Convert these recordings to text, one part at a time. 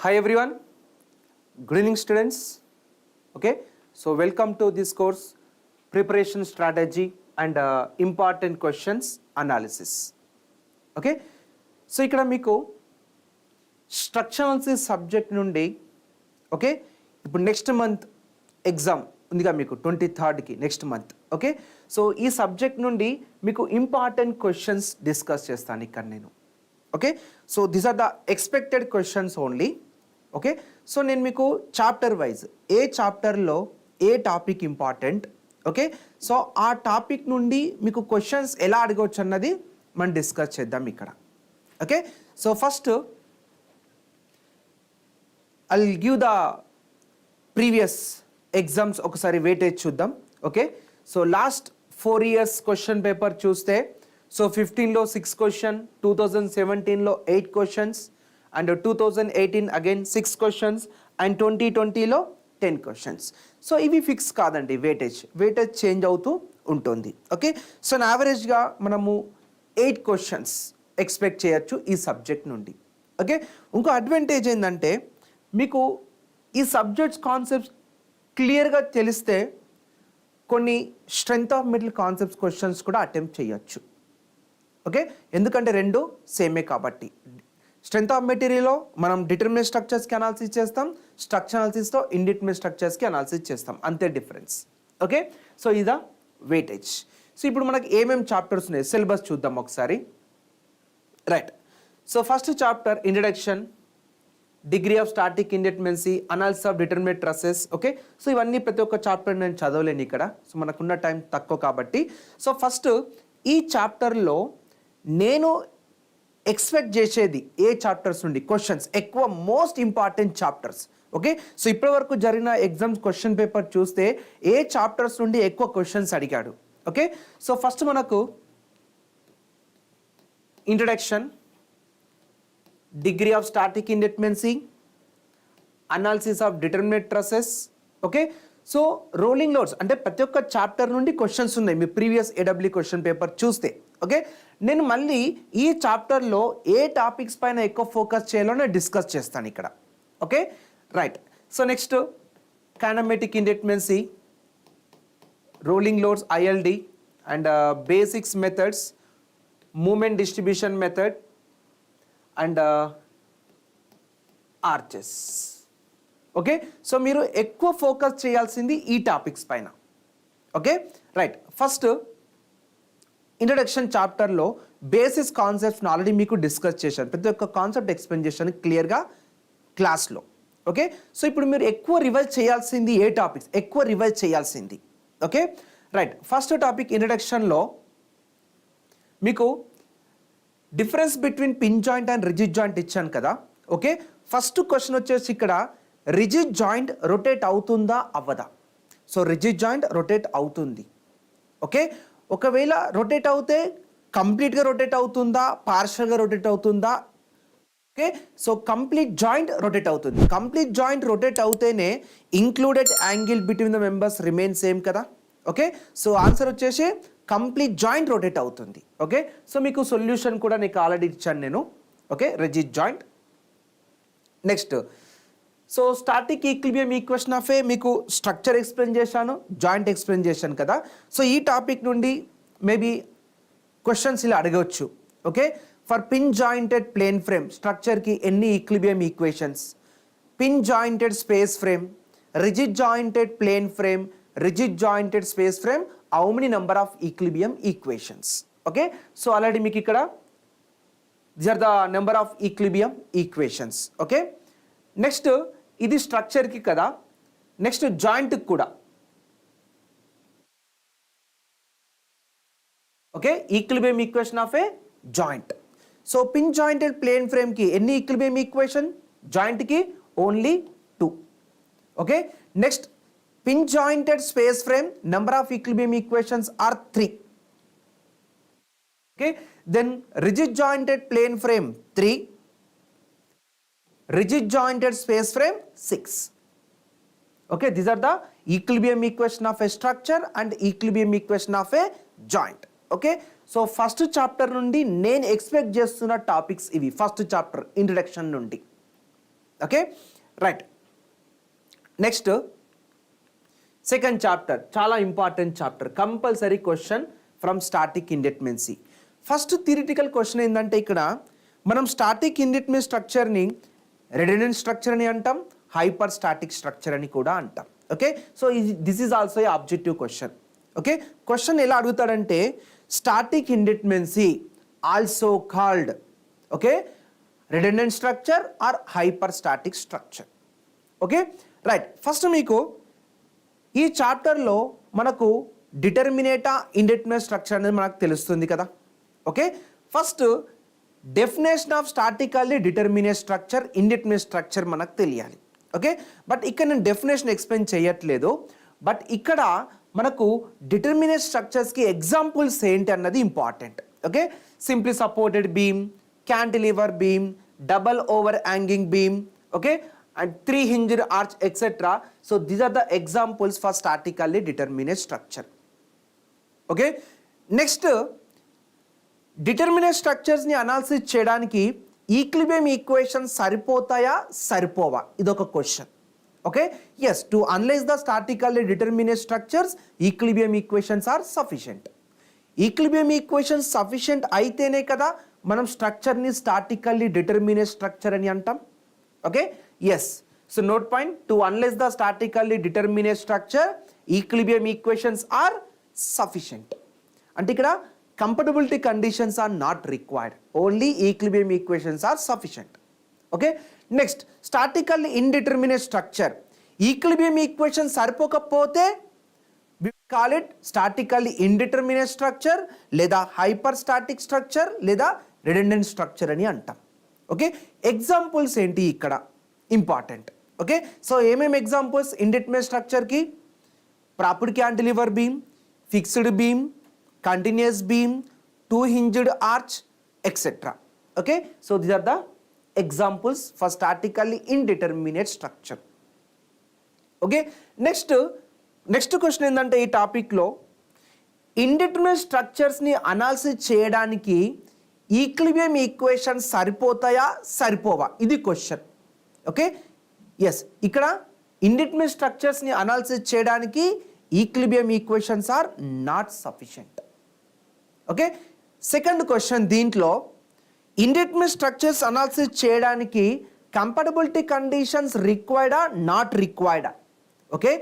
Hi everyone, good evening students. Okay, so welcome to this course preparation strategy and important questions analysis. Okay, so ఇక్కడ మీకు structure analysis subject నుండి okay ఇప్పుడు next month exam ఉందిగా మీకు 23rd next month. Okay, so ఈ subject నుండి మీకు important questions discuss చేస్తాను ఇక్కడ నేను. Okay, so these are the expected questions only. Okay, so నేను మీకు చాప్టర్ వైజ్ ఏ చాప్టర్లో ఏ టాపిక్ ఇంపార్టెంట్, ఓకే, సో ఆ టాపిక్ నుండి మీకు క్వశ్చన్స్ ఎలా అడగవచ్చు అన్నది మనం డిస్కస్ చేద్దాం ఇక్కడ. Okay, so first I will give the previous exams ఒకసారి వెయిటేజ్ చూద్దాం. Okay, so last 4 years question paper చూస్తే సో 15లో 6 క్వశ్చన్, 2017లో 8 questions and 2018 again 6 questions and 2020లో 10 క్వశ్చన్స్. సో ఇవి ఫిక్స్ కాదండి, వెయిటేజ్ చేంజ్ అవుతూ ఉంటుంది. ఓకే, సో యావరేజ్గా మనము 8 క్వశ్చన్స్ ఎక్స్పెక్ట్ చేయొచ్చు ఈ సబ్జెక్ట్ నుండి. ఓకే, ఇంకో అడ్వాంటేజ్ ఏంటంటే మీకు ఈ సబ్జెక్ట్స్ కాన్సెప్ట్స్ క్లియర్గా తెలిస్తే కొన్ని strength of middle concepts questions కూడా అటెంప్ట్ చేయొచ్చు. ఓకే, ఎందుకంటే రెండు సేమే కాబట్టి. స్ట్రెంగ్త్ ఆఫ్ మెటీరియల్లో మనం డిటర్మినేట్ స్ట్రక్చర్స్కి అనాలిసిస్ చేస్తాం, స్ట్రక్చర్ అనాలిసిస్తో ఇండిటర్మినేట్ స్ట్రక్చర్స్కి అనాలిసిస్ చేస్తాం, అంతే డిఫరెన్స్. ఓకే, సో ఇదా వెయిటేజ్. సో ఇప్పుడు మనకి ఏమేమి చాప్టర్స్ ఉన్నాయి సిలబస్ చూద్దాం ఒకసారి. Right, so first chapter introduction, degree of static indeterminacy, analysis of determinate trusses. Okay, so ఇవన్నీ ప్రతి ఒక్క చాప్టర్ నేను చదవలేను ఇక్కడ, సో మనకున్న టైం తక్కువ కాబట్టి. సో ఫస్ట్ ఈ చాప్టర్లో నేను ఎక్స్పెక్ట్ చేసేది ఏ చాప్టర్స్ నుండి క్వశ్చన్స్ ఎక్కువ, most important chapters. Okay, so ఇప్పటి వరకు జరిగిన ఎగ్జామ్స్ క్వశ్చన్ పేపర్ చూస్తే ఏ చాప్టర్స్ నుండి ఎక్కువ క్వశ్చన్స్ అడిగాడు. ఓకే, సో ఫస్ట్ మనకు introduction, degree of static indeterminacy, analysis of determinate trusses. Okay, so rolling loads అంటే ప్రతి ఒక్క చాప్టర్ నుండి క్వశ్చన్స్ ఉన్నాయి మీ ప్రీవియస్ ఏడబ్ల్యూ క్వశ్చన్ పేపర్ చూస్తే. ఓకే, నేను మళ్ళీ ఈ చాప్టర్లో ఏ టాపిక్స్ పైన ఎక్కువ ఫోకస్ చేయాలో నేను డిస్కస్ చేస్తాను ఇక్కడ. Okay, right, so next kinematic indeterminacy, rolling loads ILD and basics methods, moment distribution method and arches. Okay, so మీరు ఎక్కువ ఫోకస్ చేయాల్సింది ఈ టాపిక్స్ పైన. ఓకే, రైట్, ఫస్ట్ ఇంట్రడక్షన్ చాప్టర్లో బేసిస్ కాన్సెప్ట్స్ని ఆల్రెడీ మీకు డిస్కస్ చేశాను, ప్రతి ఒక్క కాన్సెప్ట్ ఎక్స్ప్లెయిన్ చేశాను క్లియర్గా క్లాస్లో. ఓకే, సో ఇప్పుడు మీరు ఎక్కువ రివైజ్ చేయాల్సింది ఏ టాపిక్స్, ఎక్కువ రివైజ్ చేయాల్సింది. ఓకే, రైట్, ఫస్ట్ టాపిక్ ఇంట్రడక్షన్లో మీకు difference between pin joint and rigid joint ఇచ్చాను కదా. ఓకే, ఫస్ట్ క్వశ్చన్ వచ్చేసి ఇక్కడ రిజిడ్ జాయింట్ రొటేట్ అవుతుందా అవ్వదా. సో రిజిడ్ జాయింట్ రొటేట్ అవుతుంది. ఓకే, ఒకవేళ రొటేట్ అవుతే కంప్లీట్గా రొటేట్ అవుతుందా, పార్షల్గా రొటేట్ అవుతుందా. Okay, so complete joint rotate అవుతుంది. కంప్లీట్ జాయింట్ రొటేట్ అవుతేనే included angle between the members remain same కదా. ఓకే, సో ఆన్సర్ వచ్చేసి కంప్లీట్ జాయింట్ రొటేట్ అవుతుంది. ఓకే, సో మీకు సొల్యూషన్ కూడా నీకు ఆల్రెడీ ఇచ్చాను నేను. Okay, rigid joint. Next, so static equilibrium equation of a మీకు స్ట్రక్చర్ ఎక్స్ప్లెయిన్ చేశాను, జాయింట్ ఎక్స్ప్లెయిన్ చేశాను కదా. సో ఈ టాపిక్ నుండి మేబీ క్వశ్చన్స్ ఇలా అడగవచ్చు. Okay, for pin jointed plane frame స్ట్రక్చర్కి ఎన్ని equilibrium equations, pin jointed space frame, rigid jointed plane frame, rigid jointed space frame, how many number of equilibrium equations. Okay, so already మీకు ఇక్కడ these are the number of equilibrium equations. Okay, next ఇది స్ట్రక్చర్కి కదా, next జాయింట్కి కూడా. Okay, equilibrium equation of a joint. So pin jointed plane ఫ్రేమ్కి ఎన్ని equilibrium equation, జాయింట్కి only 2. Okay, next pin jointed space frame number of equilibrium equations are 3. Okay, then rigid jointed plane frame 3, rigid jointed space frame 6. Okay, these are the equilibrium equation of a structure and equilibrium equation of a joint. Okay, so first chapter nundi నేను expect చేస్తున్న topics ఇవి. First chapter introduction నుండి. Okay right. Next second chapter చాలా important chapter, compulsory question from static indeterminacy. First theoretical question ఏంటంటే ఇక్కడ మనం static indeterminate స్ట్రక్చర్ని redundant structure అని అంటాం, హైపర్ స్టాటిక్ స్ట్రక్చర్ అని కూడా అంటాం. Okay so this is also a objective question. Okay question ఎలా అడుగుతాడంటే static indeterminacy also called okay redundant structure or hyper static structure. Okay right. First మీకు ఈ చాప్టర్లో మనకు డిటర్మినేటా ఇండెటర్మినెంట్ స్ట్రక్చర్ అనేది మనకు తెలుస్తుంది కదా. Okay first definition of statically determinate structure indeterminate structure మనకు తెలియాలి. ఓకే బట్ ఇక్కడ నేను డెఫినేషన్ ఎక్స్ప్లెయిన్ చేయట్లేదు, బట్ ఇక్కడ మనకు డిటర్మినేట్ స్ట్రక్చర్స్కి ఎగ్జాంపుల్స్ ఏంటి అన్నది important. Okay simply supported beam, cantilever beam, double overhanging beam, okay and 3 hinged arch etc. So these are the examples for statically determinate structure. Okay next determinate structures ni analysis cheyadaniki equilibrium equations సరిపోతాయా సరిపోవా ఇదొక question. Okay yes to analyze the statically determinate structures equilibrium equations are sufficient. Equilibrium equations sufficient అయితేనే కదా మనం స్ట్రక్చర్ని statically determinate structure అని అంటాం. Okay yes so note point to analyze the statically determinate structure equilibrium equations are sufficient అంటే ఇక్కడ compatibility conditions are not required, only equilibrium equations are sufficient. okay next statically indeterminate structure equilibrium equations సరిపోకపోతే we call it statically indeterminate structure లేదా hyperstatic structure లేదా redundant structure అని అంటాం. Okay examples ఏంటి ఇక్కడ important. Okay so ఏమేమి examples indeterminate స్ట్రక్చర్కి? Propped cantilever beam, fixed beam, continuous beam, 2 hinged arch etcetera. Okay so these are the examples for statically indeterminate structure. Okay next question ఏంటంటే ఈ టాపిక్లో indeterminate స్ట్రక్చర్స్ని analysis చేయడానికి equilibrium equations సరిపోతాయా సరిపోవా ఇది క్వశ్చన్. ఓకే ఎస్ ఇక్కడ ఇండెటర్మినేట్ స్ట్రక్చర్స్ని అనాలిసిస్ చేయడానికి equilibrium equations are not sufficient. Okay second question దీంట్లో ఇండెటర్మినేట్ స్ట్రక్చర్స్ అనాలిసిస్ చేయడానికి కంపాటబిలిటీ కండిషన్స్ రిక్వైర్డా నాట్ రిక్వైర్డా? ఓకే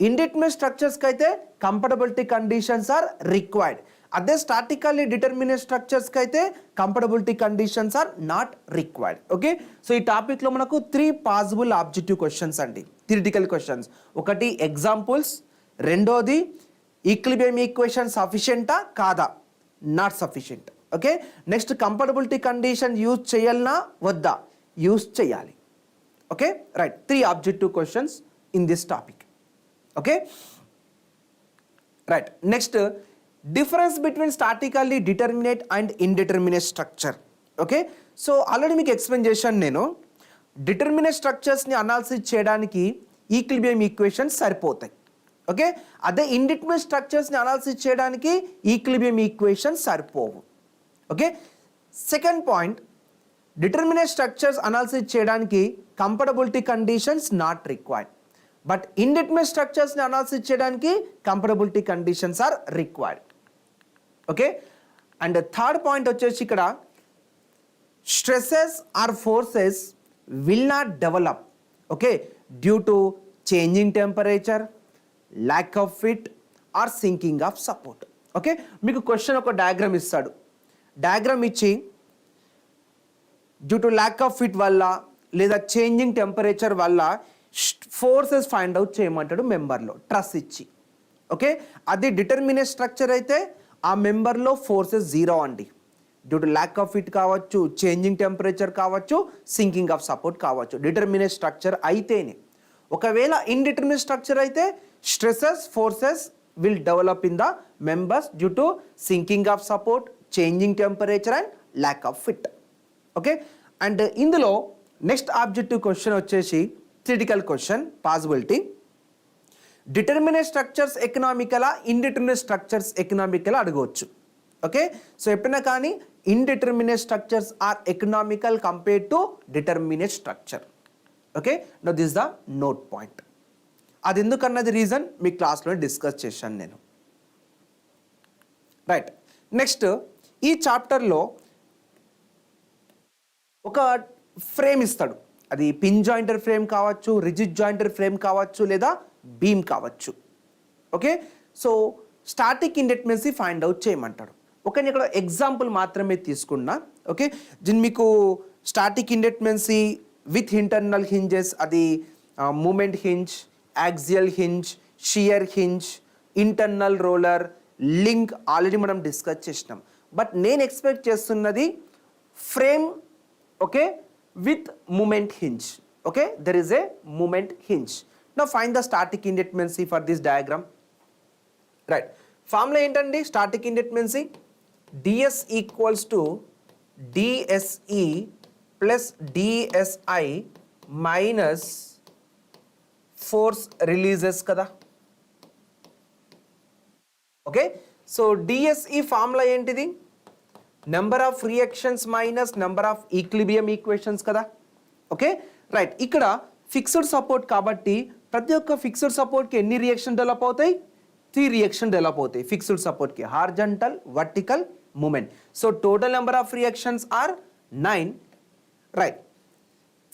ఇండెటర్మినేట్ స్ట్రక్చర్స్కి అయితే కంపాటబిలిటీ కండిషన్స్ ఆర్ రిక్వైర్డ్, అదే స్టాటికల్లీ డిటర్మినేట్ స్ట్రక్చర్స్కి అయితే compatibility conditions are not required. Okay so ఈ టాపిక్లో మనకు 3 పాసిబుల్ ఆబ్జెక్టివ్ క్వశ్చన్స్ అండి, థియరిటికల్ క్వశ్చన్స్. ఒకటి ఎగ్జాంపుల్స్, రెండోది ఈక్విలిబ్రియం ఈక్వేషన్ సఫిషియంటా కాదా, not sufficient. Okay next compatibility condition use చేయాలనా వద్దా, యూజ్ చేయాలి. Okay right 3 objective questions in this topic. Okay right next difference between statically determinate and indeterminate structure. Okay so already మీకు explain చేశాను నేను, determinate స్ట్రక్చర్స్ని analysis చేయడానికి equilibrium equations సరిపోతాయి. Okay అదే ఇండిటర్మినేట్ స్ట్రక్చర్స్ని అనాలిసిస్ చేయడానికి ఈక్విలిబ్రియం ఈక్వేషన్స్ సరిపోవు. Okay second point, determinate structures analysis చేయడానికి compatibility conditions not required, but indeterminate స్ట్రక్చర్స్ని అనాలిసిస్ చేయడానికి compatibility conditions are required. Okay and third point వచ్చేసి ఇక్కడ stresses or forces will not develop okay due to changing temperature, lack of fit or sinking of support. Okay మీకు question ఒక diagram ఇస్తాడు, diagram ఇచ్చి due to lakh of fit వల్ల లేదా changing temperature వల్ల forces find out చేయమంటాడు మెంబర్లో truss ఇచ్చి. Okay అది determinate structure అయితే ఆ మెంబర్లో ఫోర్సెస్ 0 అండి, due to lakh of fit కావచ్చు, చేంజింగ్ టెంపరేచర్ కావచ్చు, సింకింగ్ ఆఫ్ సపోర్ట్ కావచ్చు, డిటర్మినేట్ స్ట్రక్చర్ అయితేనే. ఒకవేళ ఇండిటర్మినేట్ స్ట్రక్చర్ అయితే stresses forces will develop in the members due to sinking of support, changing temperature and lack of fit. Okay and ఇందులో next objective question వచ్చేసి critical question possibility, determinate structures ఎకనామికలా indeterminate structures ఎకనామికలా అడగవచ్చు. Okay so ఎప్పుడైనా కానీ indeterminate structures are economical compared to determinate structure. Okay, no this the note point. అది ఎందుకన్నది reason మీ క్లాస్లో డిస్కస్ చేశాను నేను. రైట్, నెక్స్ట్ ఈ చాప్టర్లో ఒక ఫ్రేమ్ ఇస్తాడు. అది పిన్ జాయింటర్ ఫ్రేమ్ కావచ్చు, రిజిడ్ జాయింటర్ ఫ్రేమ్ కావచ్చు, లేదా బీమ్ కావచ్చు. Okay, so static indeterminacy find out చేయమంటాడు. ఓకే, నేను ఇక్కడ ఎగ్జాంపుల్ మాత్రమే తీసుకున్నా. ఓకే, దీన్ని మీకు static indeterminacy with internal hinges, అది moment hinge, axial hinge, shear hinge, internal roller, link already మనం డిస్కస్ చేసినాం. బట్ నేను ఎక్స్పెక్ట్ చేస్తున్నది frame, okay, with moment hinge. Okay, there is a moment hinge. Now find the static ఇండెటర్మినెన్సీ for this diagram. Right, formula ఏంటండి static indeterminacy? ds equals to dse plus dsi minus force releases కదా. Okay, so D S E formula ఏంటిది? Number of reactions minus number of equilibrium equations కదా. Okay, right, ఇక్కడ fixed support కాబట్టి ప్రతి ఒక్క fixed సపోర్ట్కి ఎన్ని reaction develop అవుతాయి? 3 రియాక్షన్ డెవలప్ అవుతాయి ఫిక్స్డ్ సపోర్ట్కి, horizontal, vertical, moment. So total number of reactions are 9. Right,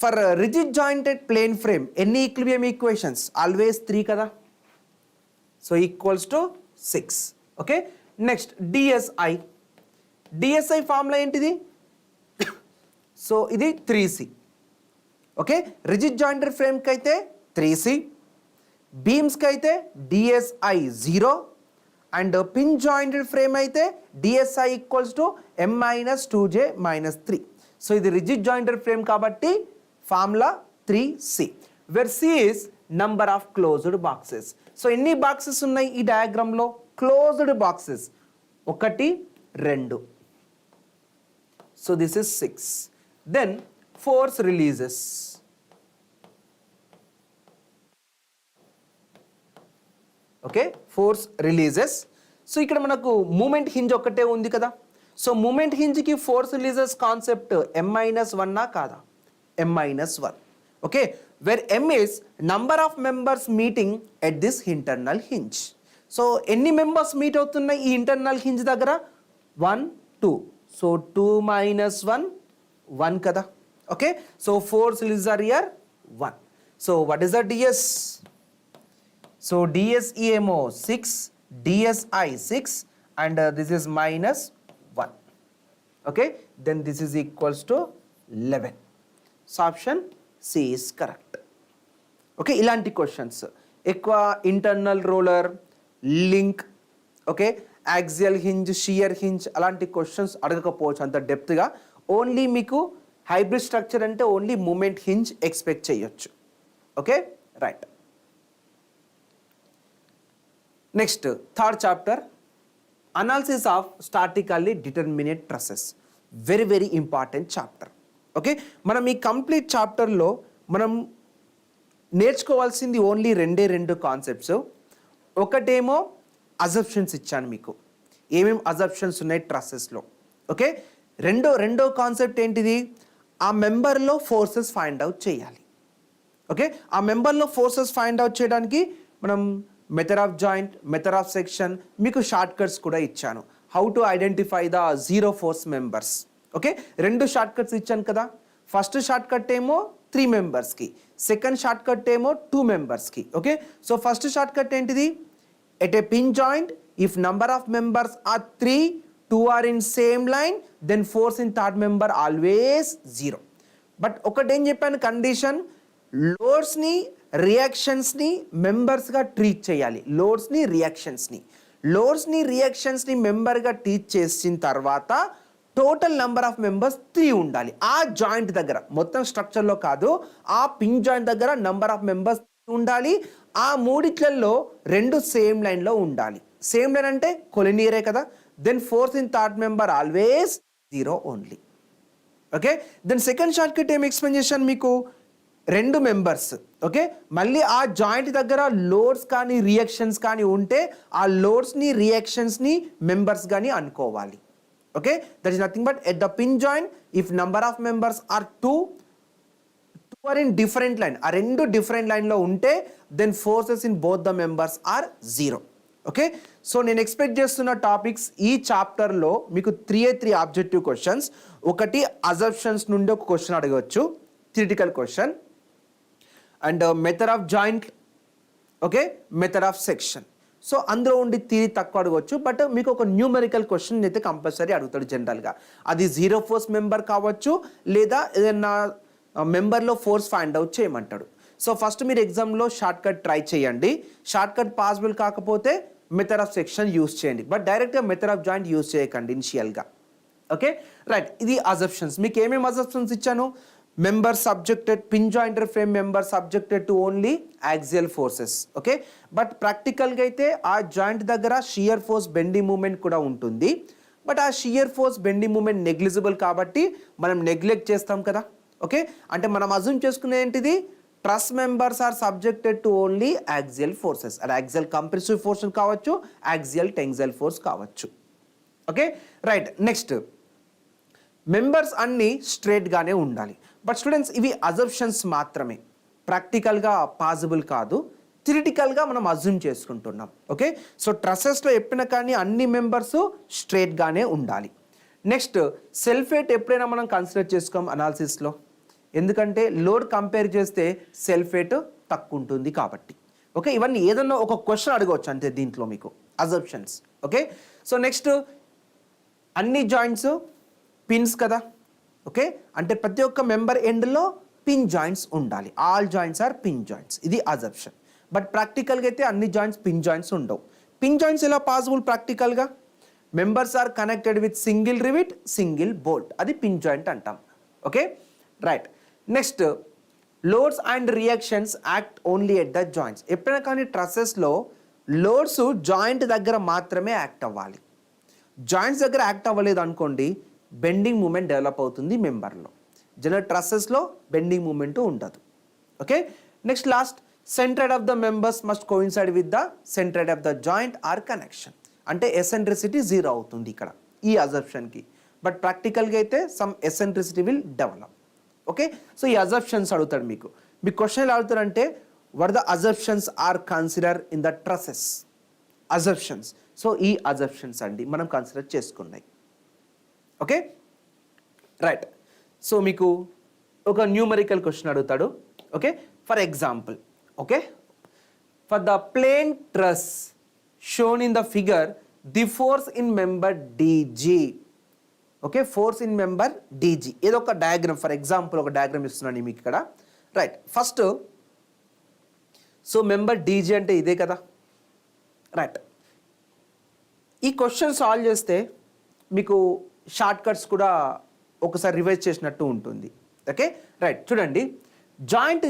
for rigid jointed plane frame ఎన్ని ఈక్విలిబ్రియం ఈక్వేషన్స్? ఆల్వేస్ 3 కదా. So equals to 6. Okay, next D S I. D S I formula ఏంటిది? So ఇది 3C. Okay, rigid jointed ఫ్రేమ్కి అయితే 3C, బీమ్స్కి అయితే D S I 0, and pin jointed frame అయితే D S I equals to m-2j-3. So ఇది rigid jointed frame కాబట్టి formula 3C, where C is number of closed boxes. So ఎన్ని boxes ఉన్నాయి ఈ డయాగ్రామ్లో? Closed boxes 1, 2. So this is 6. Then force releases. Okay, force releases. So ఇక్కడ మనకు moment hinge ఒక్కటే ఉంది కదా. సో మూమెంట్ హింజ్కి ఫోర్స్ రిలీజెస్ కాన్సెప్ట్ m-1 కాదా? m-1. Okay, where m is number of members meeting at this internal hinge. So ఎన్ని members meet అవుతున్నాయి ఈ ఇంటర్నల్ హింజ్ దగ్గర? 1, 2. సో 2 - 1, 1 కదా. Okay, so force release are here 1. So what is the ds? So DSE ఏమో 6, DSI 6, and this is -1. Okay, then this is equals to 11. So option C is correct. Okay, ఇలాంటి questions ఎక్కువ internal roller, link, okay, axial hinge, shear hinge అలాంటి questions అడగకపోవచ్చు అంత డెప్త్గా. Only మీకు hybrid structure అంటే only moment hinge expect చేయొచ్చు. Okay, right. Next third chapter, analysis of statically determinate trusses. Very very important chapter. Okay, మనం ఈ complete చాప్టర్లో మనం నేర్చుకోవాల్సింది ఓన్లీ 2 కాన్సెప్ట్స్. ఒకటేమో అజంప్షన్స్ ఇచ్చాను మీకు, ఏమేమి అజంప్షన్స్ ఉన్నాయి ట్రసెస్లో. ఓకే, రెండో కాన్సెప్ట్ ఏంటిది? ఆ మెంబర్లో ఫోర్సెస్ ఫైండ్ అవుట్ చేయాలి. ఓకే, ఆ మెంబర్లో ఫోర్సెస్ ఫైండ్ అవుట్ చేయడానికి మనం method of joint, method of section, మీకు షార్ట్ కట్స్ కూడా ఇచ్చాను. How to identify the zero force members. Okay, 2 short cuts ఇచ్చాను కదా. ఫస్ట్ షార్ట్ కట్ ఏమో 3 మెంబర్స్కి, సెకండ్ షార్ట్ కట్ ఏమో 2 మెంబర్స్కి. Okay, so first short cut ఏంటిది? At a pin joint if number of members are 3, 2 are in same line, then force in third member always 0. But ఒకటేం చెప్పాను condition, లోడ్స్ని రియాక్షన్స్ని మెంబర్స్గా treat చేయాలి. లోడ్స్ని రియాక్షన్స్ని మెంబర్గా treat చేసిన తర్వాత total number of members 3 ఉండాలి. ఆ joint దగ్గర, మొత్తం స్ట్రక్చర్లో కాదు, ఆ పిన్ జాయింట్ దగ్గర నెంబర్ ఆఫ్ మెంబర్స్ ఉండాలి. ఆ మూడిట్లలో 2 సేమ్ లైన్లో ఉండాలి. సేమ్ లైన్ అంటే కొలినియరే కదా. Then force in third member always 0 only. Okay, then second shortcut ఏం ఎక్స్ప్లెయిన్ చేశాను మీకు? 2 మెంబర్స్. ఓకే, మళ్ళీ ఆ జాయింట్ దగ్గర లోడ్స్ కానీ రియాక్షన్స్ కానీ ఉంటే ఆ లోడ్స్ని రియాక్షన్స్ని మెంబర్స్ కానీ అనుకోవాలి. Okay, that is nothing but at the pin joint if number of members are 2, are in different line, ఆ రెండు డిఫరెంట్ లైన్లో ఉంటే then forces in both the members are zero. Okay, so నేను ఎక్స్పెక్ట్ చేస్తున్న topics ఈ చాప్టర్లో మీకు 3 objective questions. ఒకటి అజంప్షన్స్ నుండి ఒక క్వశ్చన్ అడగవచ్చు, theoretical question, and method of joint, okay, method of section. So అందులో ఉండి థియరీ తక్కువ అడగవచ్చు, బట్ మీకు ఒక న్యూమెరికల్ క్వశ్చన్ అయితే కంపల్సరీ అడుగుతాడు జనరల్గా. అది జీరో ఫోర్స్ మెంబర్ కావచ్చు, లేదా ఏదైనా మెంబర్లో ఫోర్స్ ఫైండ్ అవుట్ చేయమంటాడు. సో ఫస్ట్ మీరు ఎగ్జామ్లో షార్ట్ కట్ ట్రై చేయండి. షార్ట్ కట్ పాసిబుల్ కాకపోతే మెథడ్ ఆఫ్ సెక్షన్ యూస్ చేయండి, బట్ డైరెక్ట్గా మెథడ్ ఆఫ్ జాయింట్ యూస్ చేయకండి ఇనిషియల్గా. Okay, right. ఇది అజంప్షన్స్. మీకు ఏమేమి అజంప్షన్స్ ఇచ్చాను? Member subjected, pin jointed frame member subjected to only axial forces. Okay, but ప్రాక్టికల్గా అయితే ఆ జాయింట్ దగ్గర షియర్ ఫోర్స్ బెండింగ్ మూమెంట్ కూడా ఉంటుంది, బట్ ఆ shear force bending moment negligible కాబట్టి మనం నెగ్లెక్ట్ చేస్తాం కదా. ఓకే, అంటే మనం అజ్యూమ్ చేసుకునే ఏంటిది? Truss members are subjected to only axial forces. అది యాక్సియల్ కంప్రెసివ్ ఫోర్స్ కావచ్చు, యాక్సియల్ టెన్సైల్ ఫోర్స్ కావచ్చు. Okay, right. నెక్స్ట్, మెంబర్స్ అన్నీ స్ట్రేట్గానే ఉండాలి. బట్ స్టూడెంట్స్, ఇవి అజంప్షన్స్ మాత్రమే, ప్రాక్టికల్గా పాసిబుల్ కాదు, థియరిటికల్గా మనం అజ్యూమ్ చేసుకుంటున్నాం. ఓకే, సో ట్రసెస్లో ఎప్పిన కానీ అన్ని మెంబర్స్ స్ట్రేట్గానే ఉండాలి. నెక్స్ట్, సెల్ఫ్ వెయిట్ ఎప్పుడైనా మనం కన్సిడర్ చేసుకోం అనాలిసిస్లో, ఎందుకంటే లోడ్ కంపేర్ చేస్తే సెల్ఫ్ వెయిట్ తక్కువ ఉంటుంది కాబట్టి. ఓకే, ఇవన్నీ ఏదన్నా ఒక క్వశ్చన్ అడగవచ్చు అంతే దీంట్లో మీకు అజంప్షన్స్. ఓకే, సో నెక్స్ట్, అన్ని జాయింట్స్ పిన్స్ కదా. ఓకే, అంటే ప్రతి ఒక్క మెంబర్ ఎండ్లో పిన్ జాయింట్స్ ఉండాలి. All joints are pin joints, ఇది అజంప్షన్. బట్ ప్రాక్టికల్గా అయితే అన్ని జాయింట్స్ పిన్ జాయింట్స్ ఉండవు. పిన్ జాయింట్స్ ఎలా పాసిబుల్ ప్రాక్టికల్గా? Members are connected with single rivet, single bolt, అది పిన్ జాయింట్ అంటాం. Okay, right. Next, loads and reactions act only at the joints. ఎప్పుడైనా కానీ ట్రసెస్లో లోడ్స్ జాయింట్ దగ్గర మాత్రమే యాక్ట్ అవ్వాలి. జాయింట్స్ దగ్గర యాక్ట్ అవ్వలేదు అనుకోండి, బెండింగ్ మూమెంట్ డెవలప్ అవుతుంది మెంబర్లో. జనరల్ ట్రసెస్లో బెండింగ్ మూమెంట్ ఉండదు. Okay, next last, centroid of the members must coincide with the centroid of the joint or connection. అంటే ఎసెంట్రిసిటీ జీరో అవుతుంది ఇక్కడ ఈ అజంప్షన్కి, బట్ ప్రాక్టికల్గా అయితే some eccentricity will develop. Okay, so ఈ అజంప్షన్స్ అడుగుతాడు మీకు. మీకు క్వశ్చన్ ఎలా అడుగుతారంటే, what the assumptions are consider in the trusses? Assumptions. So ఈ అజంప్షన్స్ అండి మనం కన్సిడర్ చేసుకున్నాయి. Okay, right. సో మీకు ఒక న్యూమరికల్ క్వశ్చన్ అడుగుతాడు. Okay, for example, okay, for the plane truss shown in the figure, the force in member DG. Okay, force in member DG. ఏదో ఒక diagram, for example ఒక diagram ఇస్తున్నాను మీకు ఇక్కడ. Right, first so member DG అంటే ఇదే కదా. Right, ఈ క్వశ్చన్ సాల్వ్ చేస్తే మీకు షార్ట్ కట్స్ కూడా ఒకసారి రివైజ్ చేసినట్టు ఉంటుంది. Okay, right. చూడండి, జాయింట్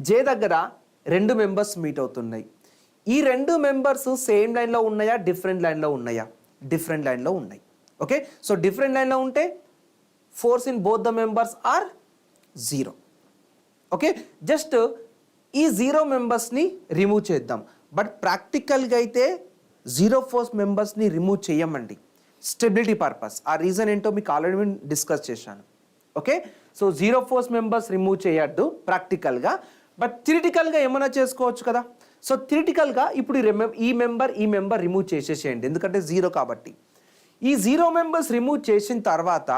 జే దగ్గర రెండు మెంబర్స్ మీట్ అవుతున్నాయి. ఈ రెండు మెంబర్స్ సేమ్ లైన్లో ఉన్నాయా, డిఫరెంట్ లైన్లో ఉన్నాయా? డిఫరెంట్ లైన్లో ఉన్నాయి. ఓకే, సో డిఫరెంట్ లైన్లో ఉంటే force in both the members are zero. Okay, just ఈ జీరో మెంబర్స్ని రిమూవ్ చేద్దాం. బట్ ప్రాక్టికల్గా అయితే జీరో ఫోర్స్ మెంబర్స్ని రిమూవ్ చేయమండి, స్టెబిలిటీ పర్పస్. ఆ రీజన్ ఏంటో మీకు ఆల్రెడీ డిస్కస్ చేశాను. Okay, so zero force members remove చేయొద్దు ప్రాక్టికల్గా, బట్ థియరిటికల్గా ఏమైనా చేసుకోవచ్చు కదా. సో థియరిటికల్గా ఇప్పుడు ఈ మెంబర్ రిమూవ్ చేసేసేయండి, ఎందుకంటే జీరో కాబట్టి. ఈ జీరో మెంబర్స్ రిమూవ్ చేసిన తర్వాత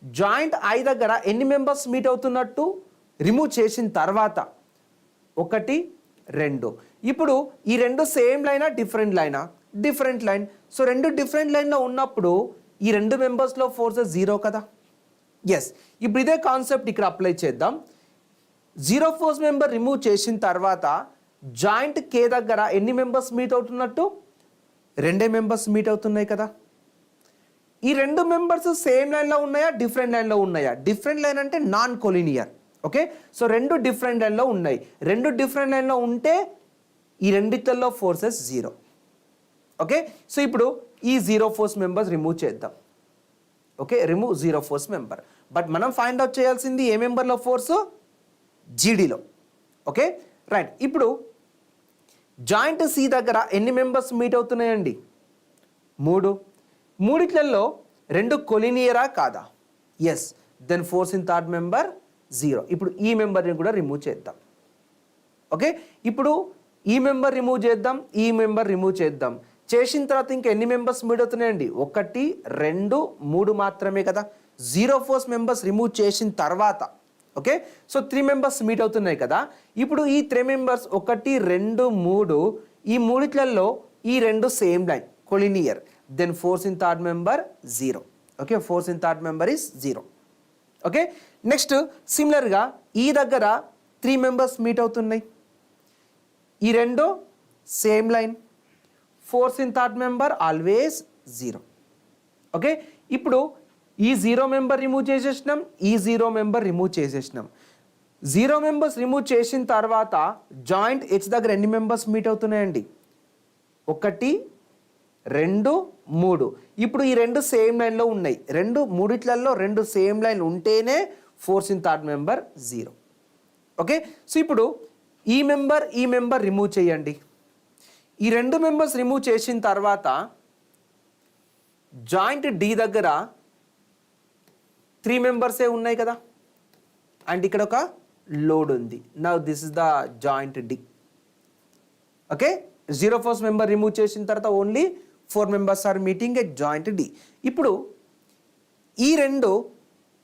జాయింట్ ఐ దగ్గర ఎన్ని మెంబర్స్ మీట్ అవుతున్నట్టు రిమూవ్ చేసిన తర్వాత 1, 2. ఇప్పుడు ఈ రెండు సేమ్ లైనా డిఫరెంట్ లైనా? Different line. సో రెండు డిఫరెంట్ లైన్లో ఉన్నప్పుడు ఈ రెండు మెంబర్స్లో ఫోర్సెస్ జీరో కదా. ఎస్, ఇప్పుడు ఇదే కాన్సెప్ట్ ఇక్కడ అప్లై చేద్దాం. జీరో ఫోర్స్ మెంబర్ రిమూవ్ చేసిన తర్వాత జాయింట్ కే దగ్గర ఎన్ని మెంబర్స్ మీట్ అవుతున్నట్టు? 2 మెంబర్స్ మీట్ అవుతున్నాయి కదా. ఈ రెండు మెంబర్స్ సేమ్ లైన్లో ఉన్నాయా, డిఫరెంట్ లైన్లో ఉన్నాయా? డిఫరెంట్ లైన్ అంటే నాన్ కొలీనియర్. ఓకే, సో రెండు డిఫరెంట్ లైన్లో ఉన్నాయి. రెండు డిఫరెంట్ లైన్లో ఉంటే ఈ రెండిట్లో ఫోర్సెస్ జీరో. ఓకే, సో ఇప్పుడు ఈ జీరో ఫోర్స్ మెంబర్స్ రిమూవ్ చేద్దాం. Okay, remove zero force member. But మనం ఫైండ్ అవుట్ చేయాల్సింది ఏ మెంబర్లో ఫోర్సు? జీడీలో. Okay, right. ఇప్పుడు జాయింట్ సి దగ్గర ఎన్ని మెంబర్స్ మీట్ అవుతున్నాయండి? 3. మూడిట్లలో 2 కొలీనియరా కాదా? Yes, then force in third member 0. ఇప్పుడు ఈ మెంబర్ని కూడా రిమూవ్ చేద్దాం. ఓకే, ఇప్పుడు ఈ మెంబర్ రిమూవ్ చేద్దాం, ఈ మెంబర్ రిమూవ్ చేద్దాం. చేసిన తర్వాత ఇంకా ఎన్ని మెంబర్స్ మీట్ అవుతున్నాయండి? 1, 2, 3 మాత్రమే కదా. 0 ఫోర్స్ మెంబర్స్ రిమూవ్ చేసిన తర్వాత ఓకే, సో 3 మెంబర్స్ మీట్ అవుతున్నాయి కదా. ఇప్పుడు ఈ 3 మెంబర్స్ 1, 2, 3 ఈ మూడిట్లలో ఈ రెండు same line collinear. Then force in third member 0. Okay, force in third member is 0. Okay, next సిమిలర్గా ఈ దగ్గర 3 మెంబర్స్ మీట్ అవుతున్నాయి. ఈ రెండు same line, force in third member always 0. Okay, ఇప్పుడు ఈ 0 మెంబర్ రిమూవ్ చేసేసినాం, ఈ 0 మెంబర్ రిమూవ్ చేసేసినాం. 0 మెంబర్స్ రిమూవ్ చేసిన తర్వాత జాయింట్ హెచ్ దగ్గర ఎన్ని మెంబర్స్ మీట్ అవుతున్నాయండి? 1, 2, 3. ఇప్పుడు ఈ రెండు సేమ్ లైన్లో ఉన్నాయి. మూడిట్లలో రెండు సేమ్ లైన్ ఉంటేనే force in third member 0. Okay, so ఇప్పుడు ఈ మెంబర్ రిమూవ్ చేయండి. ఈ రెండు మెంబర్స్ రిమూవ్ చేసిన తర్వాత జాయింట్ డి దగ్గర 3 మెంబర్సే ఉన్నాయి కదా, అండ్ ఇక్కడ ఒక లోడ్ ఉంది. Now this is the joint D. Okay, 0 force member remove చేసిన తర్వాత only 4 members are meeting at joint D. ఇప్పుడు ఈ రెండు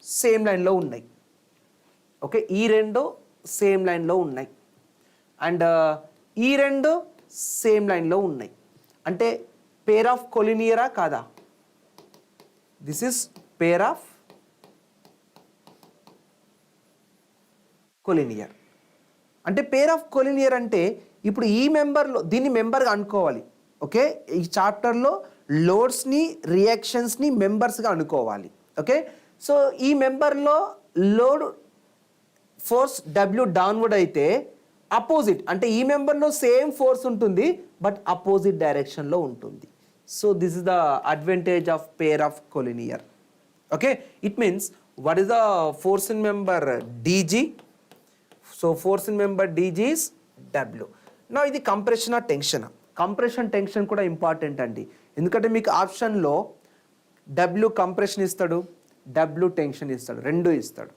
సేమ్ లైన్లో ఉన్నాయి. ఓకే, ఈ రెండు సేమ్ లైన్లో ఉన్నాయి అండ్ ఈ రెండు సేమ్ లైన్లో ఉన్నాయి. అంటే పేర్ ఆఫ్ కొలినియరా కాదా? This is pair of collinear. అంటే పేర్ ఆఫ్ కొలినియర్ అంటే ఇప్పుడు ఈ మెంబర్లో దీన్ని మెంబర్గా అనుకోవాలి. ఓకే, ఈ చాప్టర్లో లోడ్స్ని రియాక్షన్స్ని మెంబర్స్గా అనుకోవాలి. ఓకే, సో ఈ మెంబర్లో లోడ్ ఫోర్స్ W డౌన్వర్డ్ అయితే అపోజిట్ అంటే ఈ మెంబర్లో సేమ్ ఫోర్స్ ఉంటుంది బట్ అపోజిట్ డైరెక్షన్లో ఉంటుంది. So this is the advantage of pair of collinear. Okay, it means what is the force in member DG. So force in member DG is W. నా ఇది compression ఆ tension? Tension కూడా important అండి, ఎందుకంటే మీకు ఆప్షన్లో W కంప్రెషన్ ఇస్తాడు, W tension ఇస్తాడు, రెండు ఇస్తాడు.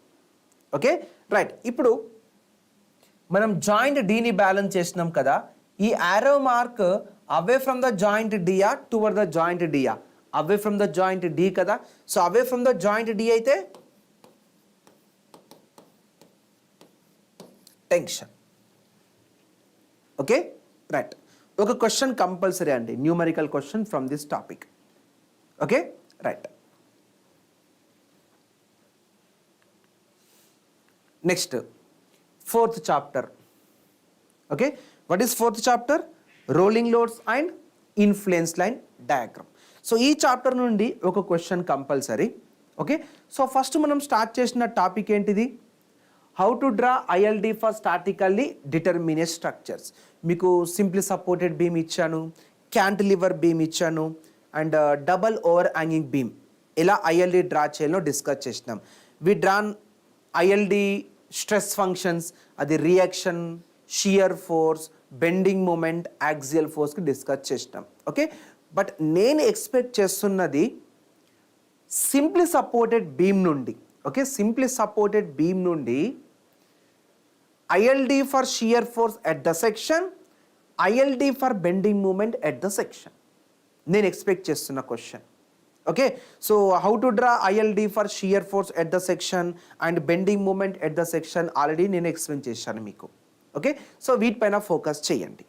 Okay, right. ఇప్పుడు మనం జాయింట్ డీని బ్యాలెన్స్ చేసినాం కదా. ఈ arrow mark away from the joint డియా టువర్డ్ ద జాయింట్ డియా? Away from the joint D కదా. So away from the joint D అయితే టెన్షన్. Okay, right. ఒక క్వశ్చన్ కంపల్సరీ అండి, numerical question from this topic. Okay, right. Next 4th chapter. Okay, what is 4th chapter? Rolling loads and influence line diagram. So ఈ chapter నుండి ఒక question compulsory. Okay, so first మనం start చేసిన topic ఏంటిది? How to draw ILD for statically determinate structures. మీకు simply supported beam ఇచ్చాను, cantilever beam ఇచ్చాను and double over hanging beam. ఎలా ILD డ్రా చేయాలో డిస్కస్ చేసినాం. We drawn ILD stress functions, అది reaction, shear force, bending moment, axial ఫోర్స్కి discuss చేసినాం. Okay, but నేను ఎక్స్పెక్ట్ చేస్తున్నది సింప్లీ సపోర్టెడ్ బీమ్ నుండి. ఓకే, సింప్లీ సపోర్టెడ్ బీమ్ నుండి ILD for shear force at the section, ILD for bending moment at the section. నేను expect చేస్తున్న question. Okay, so how to draw ILD for shear force at the section and bending moment at the section already నేను explain చేశాను మీకు. Okay, so వీటిపైన focus చేయండి.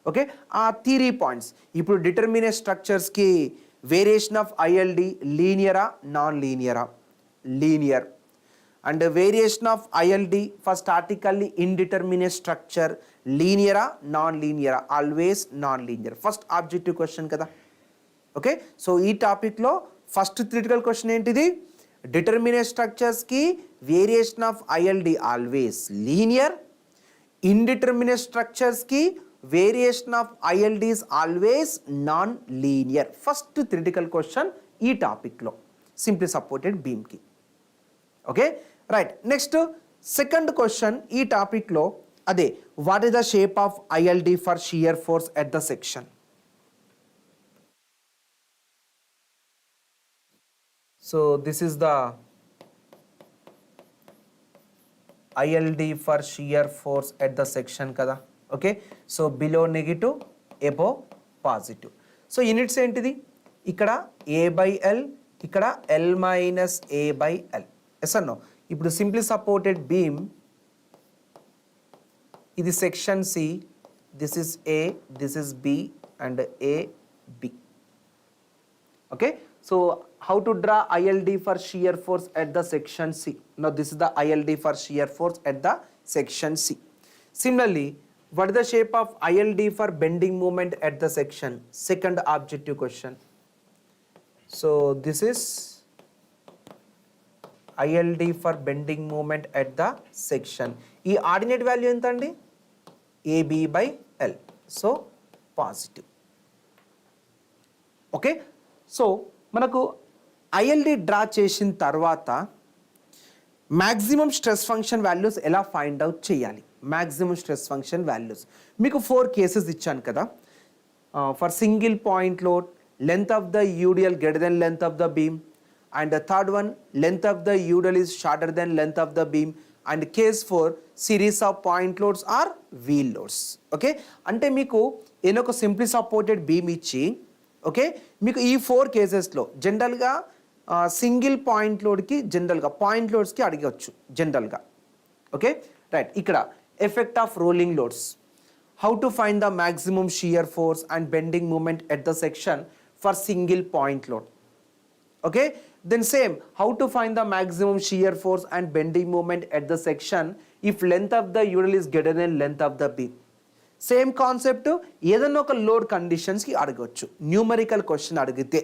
Okay, ఆ theory points. ఇప్పుడు determinate స్ట్రక్చర్స్కి వేరియేషన్ ఆఫ్ ILD లీనియరా non లీనియరా? Linear. And variation of ILD for statically indeterminate structure లీనియరా నాన్ లీనియరా? Always non linear. First objective question కదా. ఓకే, సో ఈ టాపిక్లో ఫస్ట్ థియరిటికల్ క్వశ్చన్ ఏంటిది? డిటర్మినేట్ స్ట్రక్చర్స్కి variation of ILD always linear, indeterminate స్ట్రక్చర్స్కి variation of ILD is always non linear. First theoretical question ఈ టాపిక్లో సింప్లీ సపోర్టెడ్ బీమ్కి. Okay, right. Next second question ఈ టాపిక్లో అదే, what is the shape of ILD for shear force at the section? So this is the ILD for shear force at the section కదా. Okay, so below negative, above positive. So units ఏంటిది? ఇక్కడ A/L, ఇక్కడ L minus A/L. Yes అన్నో. ఇప్పుడు simply supported beam, ఇది section C, this is A, this is B and AB. Okay, so how to draw ILD for shear force at the section C? Now this is the ILD for shear force at the section C. Similarly, what is the shape of ILD for bending moment at the section? Second objective question. So this is ILD for bending moment at the section. ఈ ordinate value ఎంత అండి? AB/L. So positive. Okay, so మనకు ILD draw చేసిన తర్వాత maximum stress function values ఎలా find out చేయాలి? Maximum stress function values మీకు 4 cases ఇచ్చాను కదా. For single point load, length of the UDL greater than length of the beam, and third one length of the UDL is shorter than length of the beam, and case 4 series of point loads are wheel loads. Okay, అంటే మీకు ఏదో ఒక simply supported beam ఇచ్చి, okay, మీకు ఈ 4 కేసెస్లో జనరల్గా single point లోడ్కి, జనరల్గా పాయింట్ లోడ్స్కి అడగవచ్చు జనరల్గా. Okay, right. ఇక్కడ effect of rolling loads, how to find the maximum shear force and bending moment at the section for single point load. Okay, then same, how to find the maximum shear force and bending moment at the section if length of the UDL is greater than length of the beam. Same concept ఏదైనా ఒక load కండిషన్స్కి అడగవచ్చు, numerical question అడిగితే.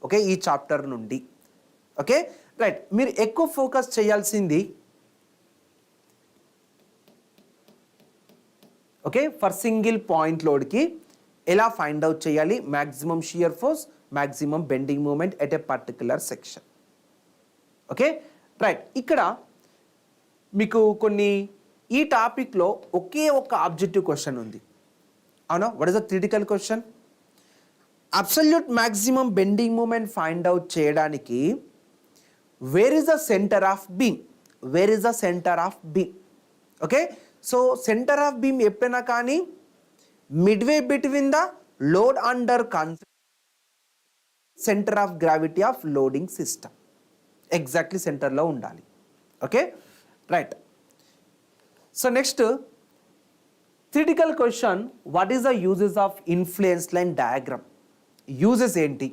Okay, ఈ chapter నుండి. Okay, right. మీరు ఎక్కువ focus చేయాల్సింది, ఓకే, ఫర్ సింగిల్ పాయింట్ లోడ్కి ఎలా ఫైండ్ అవుట్ చేయాలి maximum shear force, maximum bending moment at a particular section. Okay, right. ఇక్కడ మీకు కొన్ని ఈ టాపిక్లో ఒకే ఒక ఆబ్జెక్టివ్ క్వశ్చన్ ఉంది, అవునా? What is the critical question? Absolute maximum bending moment find out చేయడానికి where is the centre of beam, where is the centre of beam. Okay, so centre of beam ఎప్పుడైనా కానీ midway between the load under centre of gravity of loading system, exactly సెంటర్లో ఉండాలి. Okay, right. So next critical question, what is the uses of influence line diagram? Uses ఏంటి?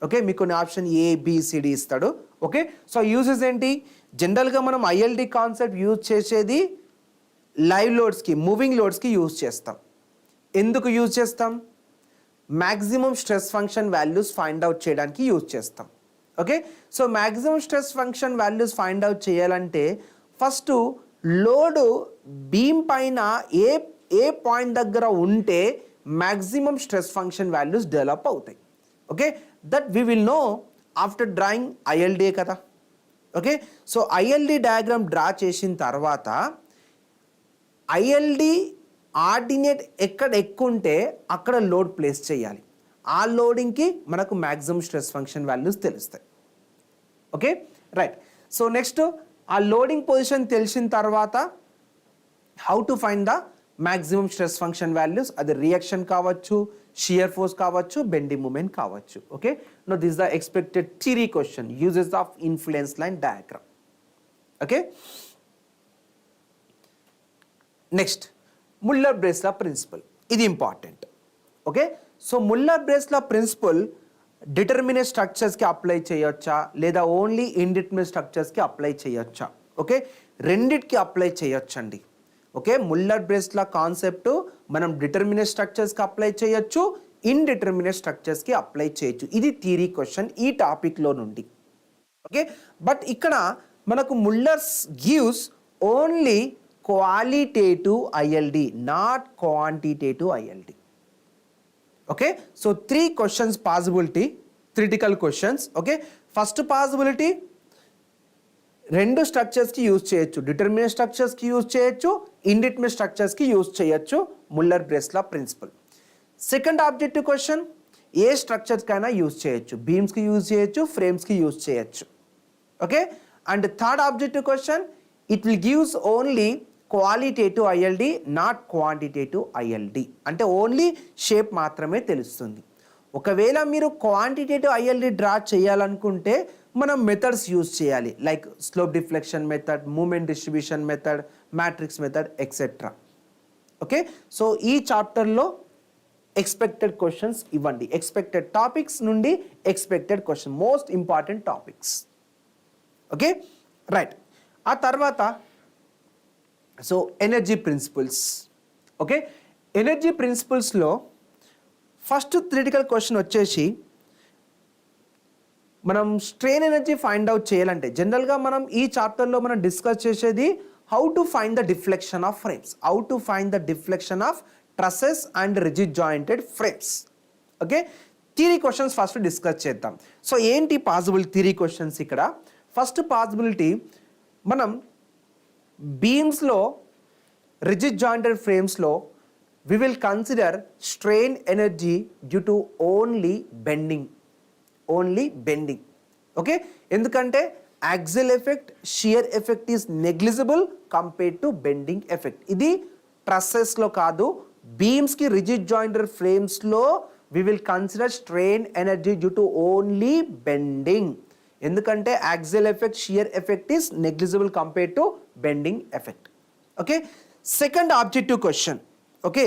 Okay, మీకు కొన్ని option ABCD ఇస్తాడు. Okay, so uses ఏంటి? జనరల్గా మనం ILD concept use చేసేది లైవ్ లోడ్స్కి, మూవింగ్ లోడ్స్కి యూజ్ చేస్తాం. ఎందుకు యూజ్ చేస్తాం? Maximum stress function values find out చేయడానికి యూజ్ చేస్తాం. Okay, so maximum stress function values find out చేయాలంటే ఫస్ట్ లోడ్ బీమ్ పైన ఏ పాయింట్ దగ్గర ఉంటే maximum stress function values develop అవుతాయి. Okay, that we will know after drawing ILD కదా. Okay, so ILD diagram draw చేసిన తర్వాత ILD ఆర్డినేట్ ఎక్కడ ఎక్కువ ఉంటే అక్కడ లోడ్ ప్లేస్ చేయాలి. ఆ లోడింగ్కి మనకు మ్యాక్సిమం స్ట్రెస్ ఫంక్షన్ వాల్యూస్ తెలుస్తాయి. Okay, right. సో నెక్స్ట్ ఆ లోడింగ్ పొజిషన్ తెలిసిన తర్వాత how to find the maximum stress function values, అది రియాక్షన్ కావచ్చు, షియర్ ఫోర్స్ కావచ్చు, బెండింగ్ మూమెంట్ కావచ్చు. Okay, no this the expected theory question, uses of influence line diagram. Okay, next Muller Breslau principle, ఇది important. Okay, so Muller Breslau principle determinate స్ట్రక్చర్స్కి apply చేయొచ్చా లేదా only indeterminate స్ట్రక్చర్స్కి apply చేయొచ్చా? Okay, రెండిటికి apply చేయొచ్చండి. ఓకే, ముల్లర్-బ్రేస్లా కాన్సెప్ట్ మనం డిటర్మినేట్ స్ట్రక్చర్స్కి అప్లై చేయొచ్చు, ఇండిటర్మినేట్ స్ట్రక్చర్స్కి అప్లై చేయొచ్చు. ఇది థియరీ క్వశ్చన్ ఈ టాపిక్లో నుండి. ఓకే, బట్ ఇక్కడ మనకు Muller's gives only qualitative ILD, not quantitative ILD. Okay, so 3 questions possibility, critical questions. Okay, first possibility, రెండు స్ట్రక్చర్స్కి యూజ్ చేయొచ్చు, డిటర్మినేట్ స్ట్రక్చర్స్కి యూజ్ చేయొచ్చు, ఇండిటర్మినేట్ స్ట్రక్చర్స్కి యూజ్ చేయొచ్చు, Muller Breslau principle. Second objective question, ఏ స్ట్రక్చర్స్కైనా యూజ్ చేయొచ్చు, బీమ్స్కి యూజ్ చేయొచ్చు, ఫ్రేమ్స్కి యూజ్ చేయొచ్చు. Okay, and third objective question, it will gives only qualitative ILD, not quantitative ILD. అంటే ఓన్లీ షేప్ మాత్రమే తెలుస్తుంది. ఒకవేళ మీరు క్వాంటిటేటివ్ ఐఎల్డి డ్రా చేయాలనుకుంటే మనం మెథడ్స్ యూజ్ చేయాలి, like slope deflection method, moment distribution method, matrix method etcetera. Okay, so ఈ చాప్టర్లో ఎక్స్పెక్టెడ్ క్వశ్చన్స్ ఇవ్వండి, ఎక్స్పెక్టెడ్ టాపిక్స్ నుండి expected question, most important topics. Okay, right. ఆ తర్వాత so energy principles. Okay, energy ప్రిన్సిపల్స్లో ఫస్ట్ థియరిటికల్ క్వశ్చన్ వచ్చేసి, మనం strain energy find out చేయాలంటే జనరల్గా మనం ఈ చాప్టర్లో మనం డిస్కస్ చేసేది how to find the deflection of frames, how to find the deflection of trusses and rigid jointed frames. Okay, theory questions first discuss చేద్దాం. సో ఏంటి పాసిబుల్ థియరీ క్వశ్చన్స్ ఇక్కడ? ఫస్ట్ పాసిబిలిటీ, మనం బీమ్స్లో రిజిడ్ జాయింటెడ్ ఫ్రేమ్స్లో we will consider strain energy due to only bending. Okay, ఎందుకంటే axial effect, shear effect is negligible compared to bending effect. ఇది trusses లో కాదు, beams కి rigid jointed frames లో we will consider strain energy due to only bending. ఎందుకంటే axial effect, shear effect is negligible compared to bending effect. Okay, second objective question. Okay,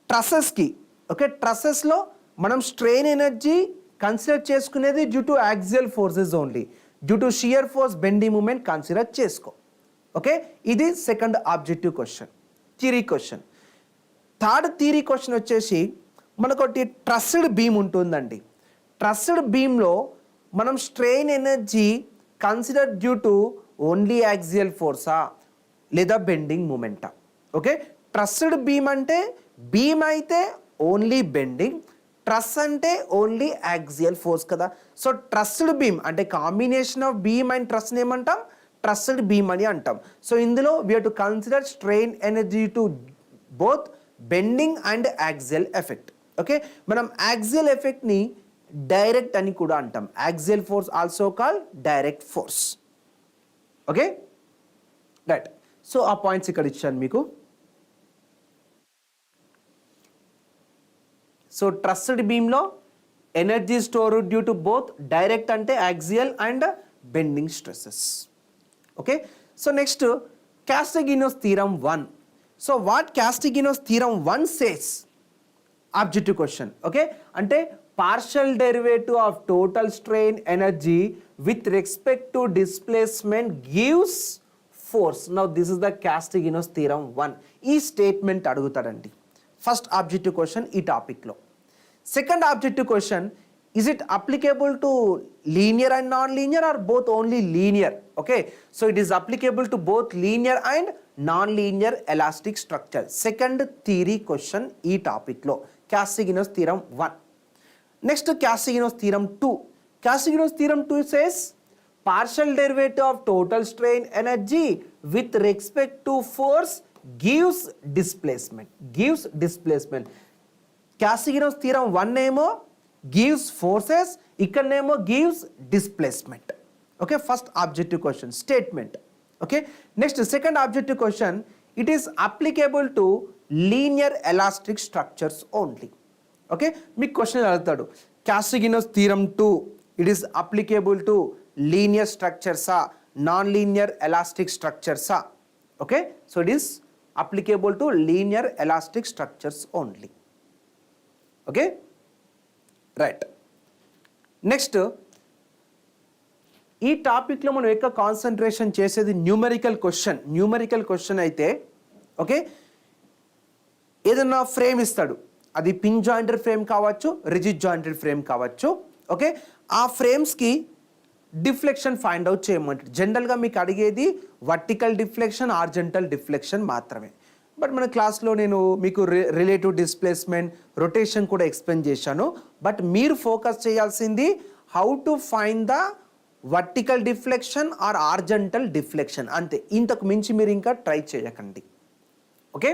ట్రసెస్కి, okay, ట్రసెస్లో మనం strain energy consider చేసుకునేది due to axial forces only, due to shear force bending moment consider చేసుకో. Okay, ఇది second objective question, theory question. Third theory question వచ్చేసి, మనకొకటి trussed beam ఉంటుందండి. Trussed బీమ్లో మనం strain energy consider due to only axial ఫోర్సా లేదా bending మూమెంటా? ఓకే, ట్రస్డ్ బీమ్ అంటే బీమ్ అయితే ఓన్లీ బెండింగ్, ట్రస్ అంటే ఓన్లీ యాక్సియల్ ఫోర్స్ కదా. సో ట్రస్డ్ బీమ్ అంటే combination of beam and truss ఏమంటాం? ట్రస్డ్ బీమ్ అని అంటాం. సో ఇందులో we have to consider strain energy to both bending and axial effect. Okay, మనం యాక్సియల్ ఎఫెక్ట్ని డైరెక్ట్ అని కూడా అంటాం, axial force also call direct force. Okay, right. So ఆ పాయింట్స్ ఇక్కడ ఇచ్చాను మీకు. సో ట్రస్డ్ బీమ్లో energy store due to both direct అంటే axial and bending stresses. Okay, so next Castigliano's theorem 1. So what Castigliano's theorem 1 says? Objective question. Okay, అంటే partial derivative of total strain energy with respect to displacement gives force. Now this is the Castigliano's theorem 1. ఈ statement అడుగుతాడండి first objective question ఈ టాపిక్లో. Second objective question, is it applicable to linear and non-linear or both only linear? Okay, so it is applicable to both linear and non-linear elastic structure. Second theory question ee topic lo, Castiglione's theorem 1. Next, Castiglione's theorem 2. Castiglione's theorem 2 says partial derivative of total strain energy with respect to force gives displacement. Castiglione's theorem 1 ఏమో gives forces, ikkadnemo gives displacement. Okay, first objective question statement. Okay, next second objective question, it is applicable to linear elastic structures only. Okay, me question అడుగుతాడు, Castiglione's theorem 2 it is applicable to linear structures ఆ non-linear elastic structures ఆ? Okay, so it is applicable to linear elastic structures only. Okay, right. Next ఈ టాపిక్లో మనం ఎక్కువ concentration చేసేది numerical question అయితే, okay, ఏదన్నా ఫ్రేమ్ ఇస్తాడు, అది పిన్ జాయింటెడ్ ఫ్రేమ్ కావచ్చు, రిజిడ్ జాయింటెడ్ ఫ్రేమ్ కావచ్చు. ఓకే, ఆ ఫ్రేమ్స్కి డిఫ్లెక్షన్ ఫైండ్ అవుట్ చేయమంటాడు. జనరల్గా మీకు అడిగేది వర్టికల్ డిఫ్లెక్షన్, హారిజాంటల్ డిఫ్లెక్షన్ మాత్రమే. బట్ మన క్లాస్లో నేను మీకు రిలేటివ్ డిస్ప్లేస్మెంట్, రొటేషన్ కూడా ఎక్స్ప్లెయిన్ చేశాను. బట్ మీరు ఫోకస్ చేయాల్సింది how to find the vertical deflection or horizontal deflection, అంతే. ఇంతకు మించి మీరు ఇంకా ట్రై చేయకండి. Okay,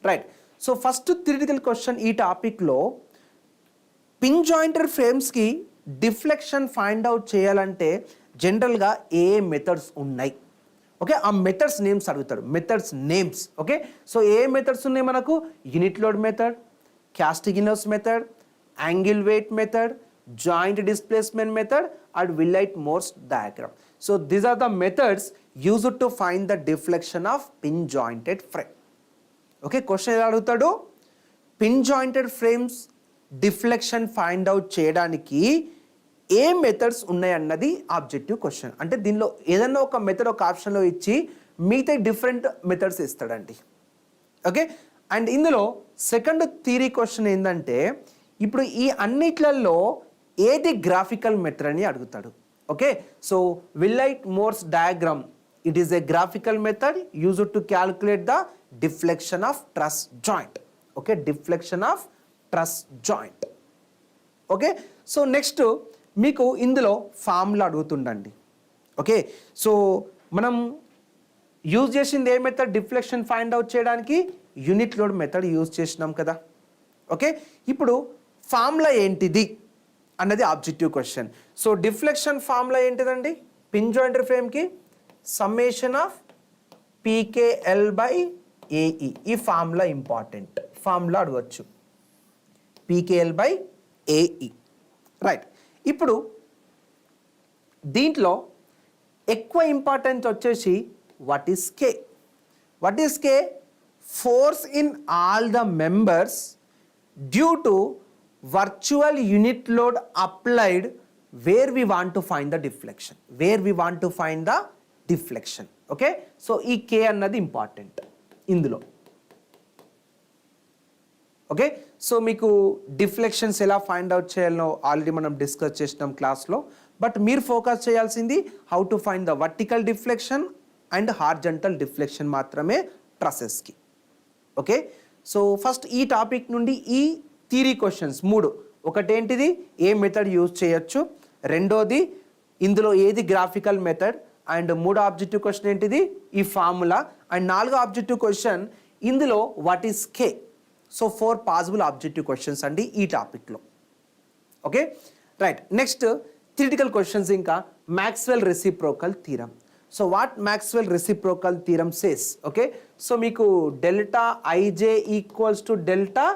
right. So first theoretical question ఈ టాపిక్లో, పిన్ జాయింటెడ్ ఫ్రేమ్స్కి డిఫ్లెక్షన్ ఫైండ్ అవుట్ చేయాలంటే జనరల్గా ఏ మెథడ్స్ ఉన్నాయి? ఓకే, ఆ మెథడ్స్ నేమ్స్ అడుగుతాడు, మెథడ్స్ నేమ్స్. ఓకే, సో ఏ మెథడ్స్ ఉన్నాయి మనకు? Unit load method, Castigliano's method, angle weight method, joint displacement method and Williot Mohr's diagram. So these are the methods used to find the deflection of pin jointed frame. Okay, question ఎలా అడుగుతాడు? Pin jointed frames deflection find out చేయడానికి ఏ methods ఉన్నాయన్నది objective question. అంటే దీనిలో ఏదైనా ఒక method ఒక ఆప్షన్లో ఇచ్చి మిగతా డిఫరెంట్ మెథడ్స్ ఇస్తాడండి. ఓకే, అండ్ ఇందులో సెకండ్ థియరీ క్వశ్చన్ ఏంటంటే ఇప్పుడు ఈ అన్నిట్లలో ఏది గ్రాఫికల్ మెథడ్ అని అడుగుతాడు. Okay, so Williot Mohr's diagram, it is a graphical method used to calculate the deflection of truss joint. Okay, deflection of truss joint. Okay, so next మీకు ఇందులో ఫార్ములా అడుగుతుండండి. ఓకే, సో మనం యూజ్ చేసింది ఏ method deflection find out చేయడానికి? Unit load method use చేసినాం కదా. Okay, ఇప్పుడు ఫార్ములా ఏంటిది అన్నది objective question. So deflection formula ఏంటిదండి? పిన్ జాయింటెడ్ ఫ్రేమ్కి సమ్మేషన్ ఆఫ్ PKL/AE. ఈ ఫార్ములా ఇంపార్టెంట్, ఫార్ములా అడగచ్చు, PKL/AE. రైట్, ఇప్పుడు దీంట్లో ఎక్కువ ఇంపార్టెన్స్ వచ్చేసి what is K. What is K? Force in all the members due to virtual unit load applied where we want to find the deflection, where we want to find the deflection. Okay, so ఈ K అన్నది important ఇందులో. Okay, so మీకు deflections ఎలా find out చేయాలో already మనం discuss చేసినాం క్లాస్లో. But మీరు ఫోకస్ చేయాల్సింది how to find the vertical deflection and horizontal deflection మాత్రమే ట్రసెస్కి. ఓకే, సో ఫస్ట్ ఈ టాపిక్ నుండి ఈ థియరీ క్వశ్చన్స్ 3, ఒకటేంటిది ఏ మెథడ్ యూజ్ చేయొచ్చు, రెండోది ఇందులో ఏది graphical method, and 3 objective question ఏంటిది? ఈ ఫార్ములా, అండ్ 4 ఆబ్జెక్టివ్ క్వశ్చన్ ఇందులో what is K. So 4 possible objective questions అండి ఈ టాపిక్లో. Okay, right, next theoretical questions ఇంకా Maxwell reciprocal theorem. So what Maxwell reciprocal theorem says? Okay, so మీకు delta I J equals to delta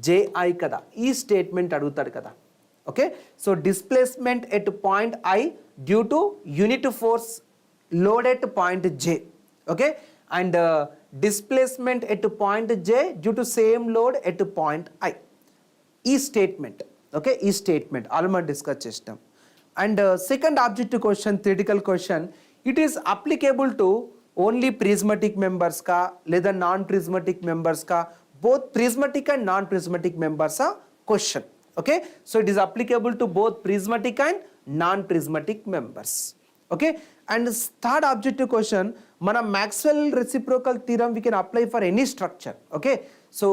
J I కదా, ఈ statement అడుగుతాడు కదా. Okay, so displacement at point I due to unit force load at point J. Okay, and displacement at point J due to same load at point I. ఈ statement, okay, ఈ statement already discuss చేస్తాం. And second objective question theoretical question, it is applicable to only prismatic మెంబర్స్కా లేదా non prismatic మెంబర్స్కా? Both prismatic and non prismatic మెంబర్సా question. Okay, so it is applicable to both prismatic and non prismatic members. Okay, and third objective question, మన Maxwell reciprocal theorem we can apply for any structure. Okay, so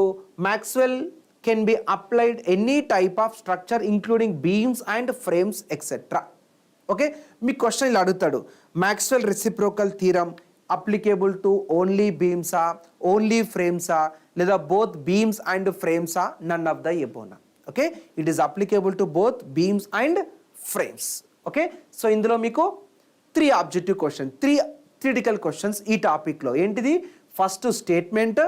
Maxwell can be applied any type of structure including beams and frames etcetera. Okay, మీ question ఇలా అడుగుతాడు, Maxwell reciprocal theorem applicable to only బీమ్సా, only ఫ్రేమ్సా, లేదా both beams and ఫ్రేమ్సా, none of the ఎబోనా. Okay, it is applicable to both beams and frames. Okay, so ఇందులో మీకు 3 ఆబ్జెక్టివ్ క్వశ్చన్, 3 థియరిటికల్ క్వశ్చన్స్ ఈ టాపిక్లో. ఏంటిది? ఫస్ట్ స్టేట్మెంట్,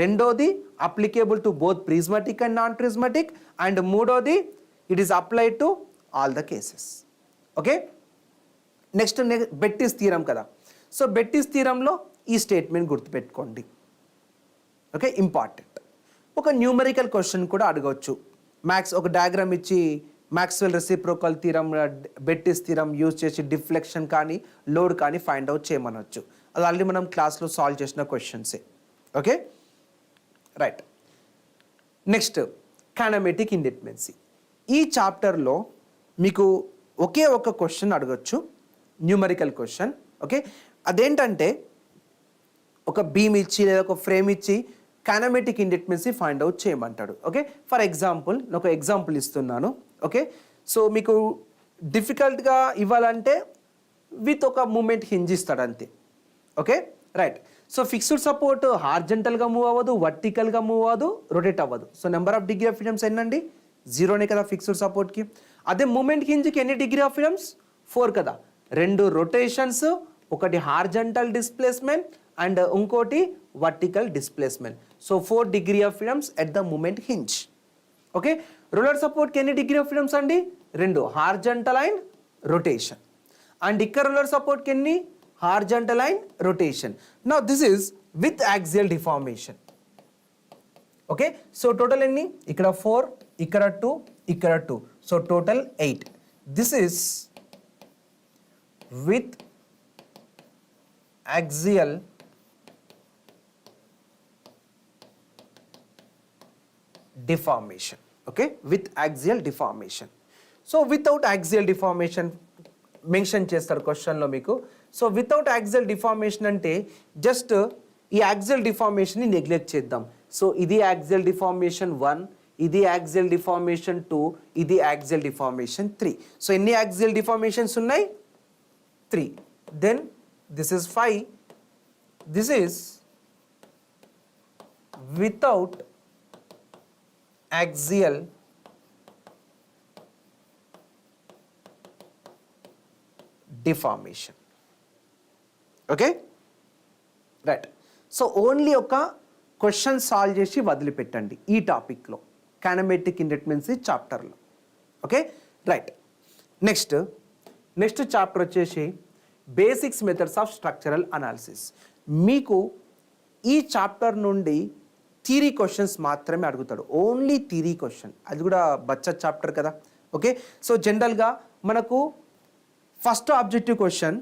రెండోది applicable to both prismatic and non prismatic, and మూడోది it is applied to all the cases. Okay, next Betti's theorem కదా. So Betti's థీరంలో ఈ స్టేట్మెంట్ గుర్తుపెట్టుకోండి. Okay, important. ఒక న్యూమరికల్ క్వశ్చన్ కూడా అడగవచ్చు. ఒక డయాగ్రామ్ ఇచ్చి Maxwell reciprocal theorem, Betti's theorem use చేసి డిఫ్లెక్షన్ కానీ లోడ్ కానీ ఫైండ్ అవుట్ చేయమనవచ్చు. అది ఆల్రెడీ మనం క్లాస్లో సాల్వ్ చేసిన క్వశ్చన్సే. Okay, right, next kinematic independency. ఈ చాప్టర్లో మీకు ఒకే ఒక క్వశ్చన్ అడగచ్చు, న్యూమరికల్ క్వశ్చన్. ఓకే, అదేంటంటే ఒక బీమ్ ఇచ్చి లేదా ఒక ఫ్రేమ్ ఇచ్చి కైనమెటిక్ ఇండిపెండెన్సీ ఫైండ్ అవుట్ చేయమంటాడు. ఓకే, ఫర్ ఎగ్జాంపుల్ నేను ఒక ఎగ్జాంపుల్ ఇస్తున్నాను. ఓకే, సో మీకు డిఫికల్ట్గా ఇవ్వాలంటే విత్ ఒక మూమెంట్ హింజ్ ఇస్తాడు అంతే. Okay, right, so fixed support హార్జెంటల్గా మూవ్ అవ్వదు, వర్టికల్గా మూవ్ అవ్వదు, రొటేట్ అవ్వదు. So number of degree of freedoms ఎన్నండి? 0నే కదా ఫిక్స్డ్ సపోర్ట్కి. అదే మూమెంట్ హింజ్కి ఎన్ని డిగ్రీ ఆఫ్ ఫ్రీడమ్స్? 4 కదా. 2 రొటేషన్స్, ఒకటి హార్జంటల్ డిస్ప్లేస్మెంట్ అండ్ ఇంకోటి vertical displacement. So 4 degree of freedoms at the moment hinge. Okay, roller సపోర్ట్కి ఎన్ని డిగ్రీ ఆఫ్ ఫ్రీడమ్స్ అండి? 2, హార్జంటల్ అండ్ రొటేషన్. అండ్ ఇక్కడ రూలర్ సపోర్ట్కి ఎన్ని? Horizontal and rotation. Now this is with axial deformation. Okay, so total ఎన్ని? ఇక్కడ 4, ఇక్కడ 2, ఇక్కడ 2, so total 8. This is with axial deformation. Okay, with axial deformation. So without axial deformation mention చేస్తారు క్వశ్చన్లో మీకు. సో వితౌట్ యాక్సియల్ డిఫార్మేషన్ అంటే just ఈ axial డిఫార్మేషన్ని నెగ్లెక్ట్ చేద్దాం. సో ఇది యాక్సియల్ డిఫార్మేషన్ 1, ఇది యాక్సియల్ డిఫార్మేషన్ 2, ఇది యాక్సియల్ డిఫార్మేషన్ 3. సో ఎన్ని యాక్సియల్ డిఫార్మేషన్స్ ఉన్నాయి? 3. Then this is 5. This is without axial deformation. Okay, right. So only ఒక క్వశ్చన్ సాల్వ్ చేసి వదిలిపెట్టండి ఈ టాపిక్లో, కైనమెటిక్ ఇండక్టెన్సీ చాప్టర్లో. Okay, right. నెక్స్ట్ చాప్టర్ వచ్చేసి basics methods of structural analysis. మీకు ఈ చాప్టర్ నుండి థియరీ క్వశ్చన్స్ మాత్రమే అడుగుతాడు, ఓన్లీ థియరీ క్వశ్చన్, అది కూడా బచ్చా చాప్టర్ కదా. ఓకే, సో జనరల్గా మనకు first objective question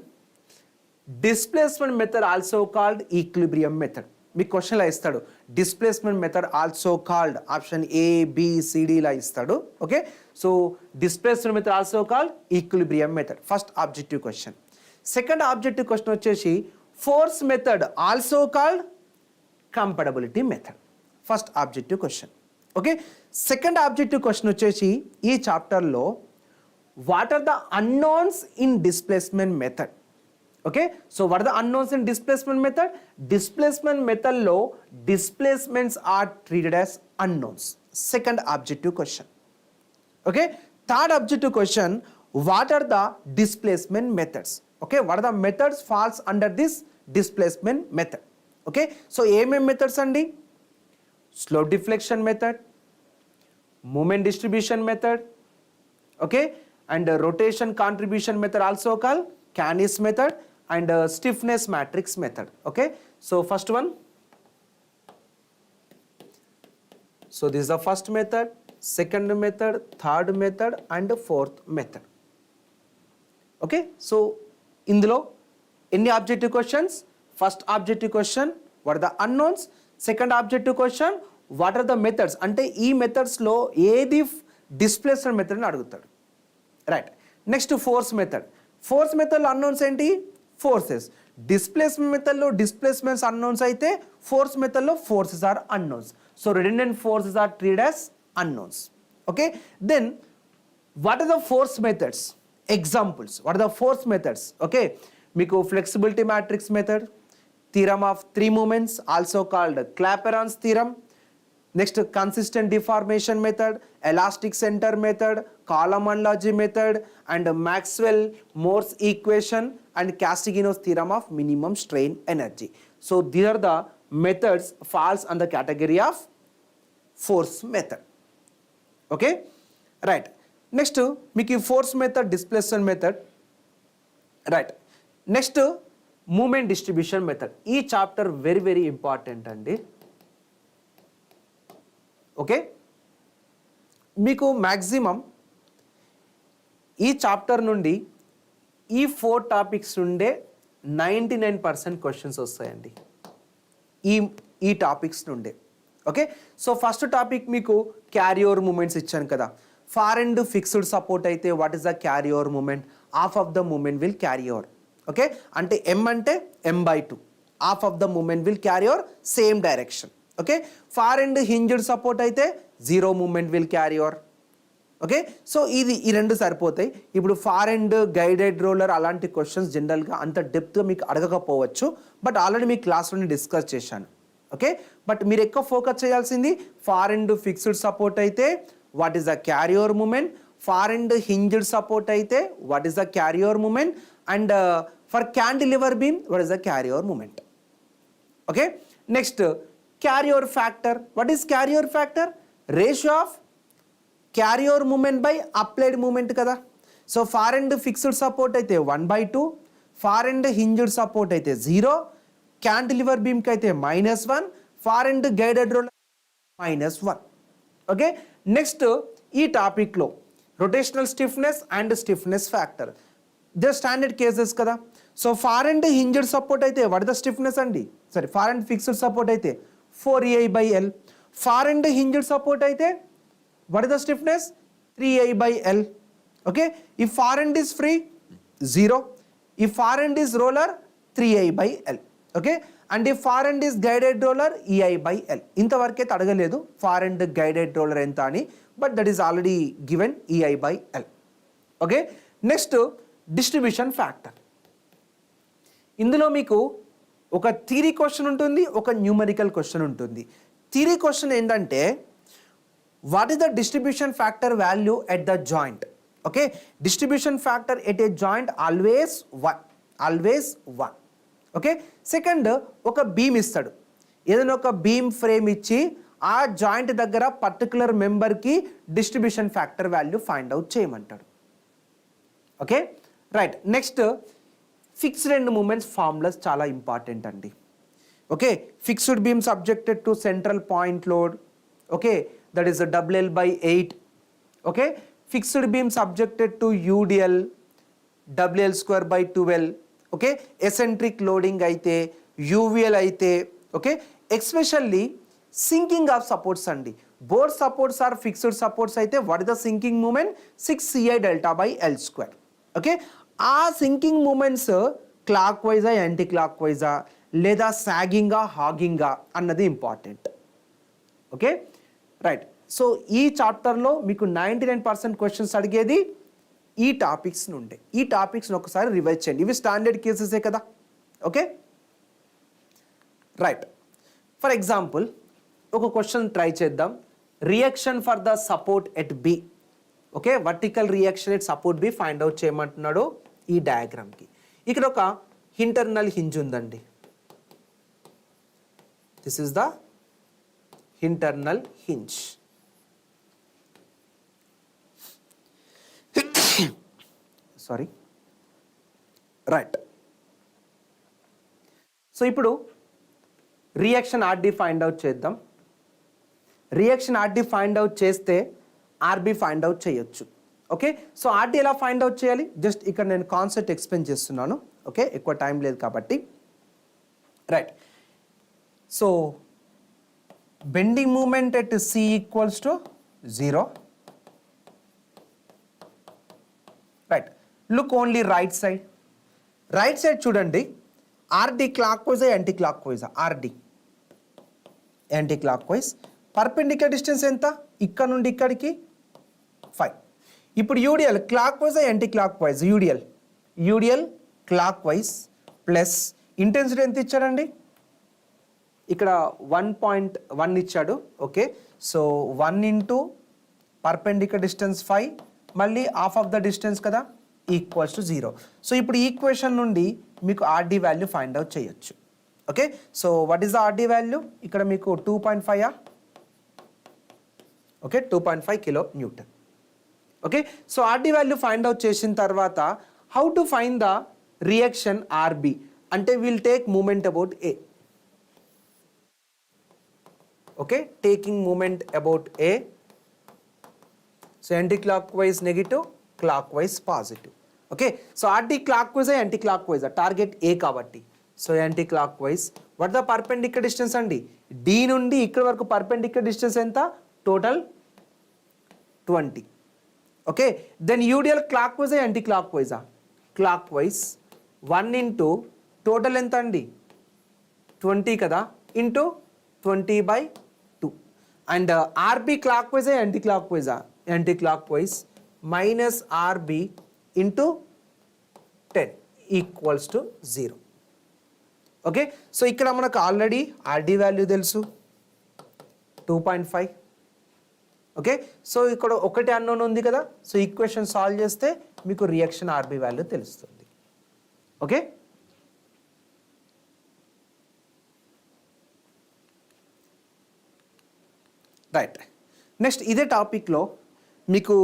displacement method also called equilibrium method. మీకు క్వశ్చన్లా ఇస్తాడు, displacement method also called, option ABCDలా ఇస్తాడు. Okay, so displacement method also called equilibrium method, first objective question. Second objective question వచ్చేసి force method also called compatibility method, first objective question. Okay, second objective question వచ్చేసి ఈ చాప్టర్లో what are the unknowns in displacement method. Okay, so what are the unknowns in displacement method? Displacement మెథడ్లో displacements are treated as unknowns, second objective question. Okay, third objective question what are the displacement methods. Okay, what are the methods falls under this displacement method. Okay, so ఏమేం methods అండి? Slope deflection method, moment distribution method, okay, and rotation contribution method also call Kani's method, and stiffness matrix method. Okay, so first one, so this is the first method, second method, third method and fourth method. Okay, so ఇందులో ఎన్ని objective questions? First objective question what are the unknowns, second objective question what are the methods, అంటే ఈ మెథడ్స్లో ఏది displacement method అని అడుగుతాడు. Right, next force method. Force మెథడ్లో unknowns ఏంటి? ఫోర్సెస్. డిస్ప్లేస్మెంట్ మెథడ్లో డిస్ప్లేస్మెంట్స్ అన్నోన్స్ అయితే ఫోర్స్ మెథడ్లో forces are unknowns. So redundant forces are treated as unknowns. Okay, then what are the force methods? Examples, what are the force methods? Okay, మీకు flexibility matrix method, theorem of 3 moments also called Clapeyron's theorem, next consistent deformation method, elastic centre method, column analogy method, and Maxwell Mohr's equation, and Castigliano's theorem of minimum strain energy. So these are the methods falls on the category of force method. Okay, right. Next మీకు ఈ force method, displacement method, right. Next moment distribution method. ఈ chapter very very important అండి. Okay, మీకు maximum ఈ chapter నుండి ఈ 4 topics నుండే 99% questions వస్తాయండి ఈ టాపిక్స్ నుండే. ఓకే, సో ఫస్ట్ టాపిక్ మీకు క్యారీ ఓవర్ మూమెంట్స్ ఇచ్చాను కదా. ఫార్ అండ్ ఫిక్స్డ్ సపోర్ట్ అయితే what is the carry over moment? Half of the moment will carry over. Okay, అంటే m అంటే m/2, half of the moment will carry over same direction. Okay, far end hinged support అయితే 0 moment will carry over. Okay, so ఈ రెండు సరిపోతాయి. ఇప్పుడు far end guided roller అలాంటి questions జనరల్గా అంత డెప్త్గా మీకు అడగకపోవచ్చు, బట్ ఆల్రెడీ మీ క్లాస్లోనే డిస్కస్ చేశాను. ఓకే, బట్ మీరు ఎక్కువ ఫోకస్ చేయాల్సింది ఫార్ అండ్ ఫిక్స్డ్ సపోర్ట్ అయితే what is the carry over moment, far end hinged support అయితే what is the carry over moment, and for cantilever beam what is the carry over moment. Okay, next carry over factor. What is carry over factor? Ratio of carry over moment by applied moment కదా. So far end fixed support అయితే 1/2, far end hinged support అయితే 0, cantilever బీమ్కి అయితే -1, far end guided roller -1. Okay, next ఈ టాపిక్లో rotational stiffness and stiffness factor the standard cases కదా. So far end hinged support అయితే what the stiffness అండి, sorry far end fixed support అయితే 4EI/L, far end hinged support అయితే what is the stiffness 3I/L. Okay, ఈ far end is free 0, ఈ far end is roller 3I/L. Okay, and ఈ far end is guided roller EI/L. ఇంతవరకైతే అడగలేదు far end guided roller ఎంత అని, but that is already given EI/L. Okay, next distribution factor. ఇందులో మీకు ఒక theory question ఉంటుంది, ఒక న్యూమరికల్ క్వశ్చన్ ఉంటుంది. థియరీ క్వశ్చన్ ఏంటంటే what is the distribution factor value at the joint. Okay, distribution factor at a joint always 1. Okay, second ఒక beam ఇస్తాడు, ఏదైనా ఒక బీమ్ ఫ్రేమ్ ఇచ్చి ఆ జాయింట్ దగ్గర పర్టికులర్ మెంబర్కి distribution factor value find out చేయమంటాడు. Okay, right. Next fixed end moments formulas చాలా ఇంపార్టెంట్ అండి. Okay, fixed beam subjected to central point load. Okay, that is a WL/8. okay, fixed beam subjected to UDL WL²/12. okay, eccentric loading అయితే UVL అయితే. okay, especially sinking of supports అండి. both supports are fixed supports అయితే what is the sinking moment 6CI∆/L². okay, ఆ sinking moments clock వైజా anti clock వైజా లేదా సాగింగా హాగింగా అన్నది ఇంపార్టెంట్. Okay, right. సో ఈ చాప్టర్లో మీకు 99% క్వశ్చన్స్ అడిగేది ఈ టాపిక్స్ నుండే. ఈ టాపిక్స్ని ఒకసారి రివైజ్ చేయండి, ఇవి స్టాండర్డ్ కేసెసే కదా. Okay, right. ఫర్ ఎగ్జాంపుల్ ఒక క్వశ్చన్ ట్రై చేద్దాం. Reaction for the support at B. Okay, vertical reaction at support B find out చేయమంటున్నాడు ఈ డయాగ్రామ్కి. ఇక్కడ ఒక ఇంటర్నల్ హింజ్ ఉందండి. This is the internal hinge. Sorry, right. So ఇప్పుడు రియాక్షన్ ఆర్డి ఫైండ్ అవుట్ చేద్దాం. రియాక్షన్ ఆర్డి ఫైండ్ అవుట్ చేస్తే R B find out చేయొచ్చు. ఓకే, సో ఆర్డి ఎలా ఫైండ్ అవుట్ చేయాలి, జస్ట్ ఇక్కడ నేను కాన్సెప్ట్ ఎక్స్ప్లెయిన్ చేస్తున్నాను. ఓకే, ఎక్కువ టైం లేదు కాబట్టి. Right. So bending moment at C = 0. Right. Look only right side. Right side చూడండి, RD clockwise anti clock wise. RD anticlockwise. Perpendicular distance ఎంత, ఇక్కడ నుండి ఇక్కడికి 5. ఇప్పుడు UDL clockwise anti clock wise. UDL clockwise plus intensity ఎంత ఇచ్చాడండి, ఇక్కడ 1.1 ఇచ్చాడు. Okay, so 1 into perpendicular distance 5 మళ్ళీ హాఫ్ ఆఫ్ ద డిస్టెన్స్ కదా, ఈక్వల్స్ టు 0. సో ఇప్పుడు ఈక్వేషన్ నుండి మీకు ఆర్డి వాల్యూ ఫైండ్ అవుట్ చేయొచ్చు. Okay, so what is the RD value, ఇక్కడ మీకు 2.5. Okay, 2.5 kilo newton. Okay, so RD value find out చేసిన తర్వాత how to find the reaction RB అంటే will take moment about A. Okay, taking moment about A. So anticlockwise negative, clockwise positive. Okay, so RD clockwise anti clock wise, target A కాబట్టి. So anticlockwise. What the perpendicular distance అండి, D నుండి ఇక్కడ వరకు perpendicular distance ఎంత, total 20. Okay, then UDL clockwise anti clock వైజా, clockwise. 1 into total ఎంత అండి 20 కదా, into 20/2. And RB clockwise anti clock వైజా, anti clock wise minus RB into 10 equals to 0. Okay, so ఇక్కడ మనకు already RD value తెలుసు 2.5. Okay, so ఇక్కడ ఒకటి అన్నోన్ ఉంది కదా, సో ఈక్వేషన్ సాల్వ్ చేస్తే మీకు రియాక్షన్ ఆర్బి వాల్యూ తెలుస్తుంది. Okay, right. నెక్స్ట్ ఇదే టాపిక్లో మీకు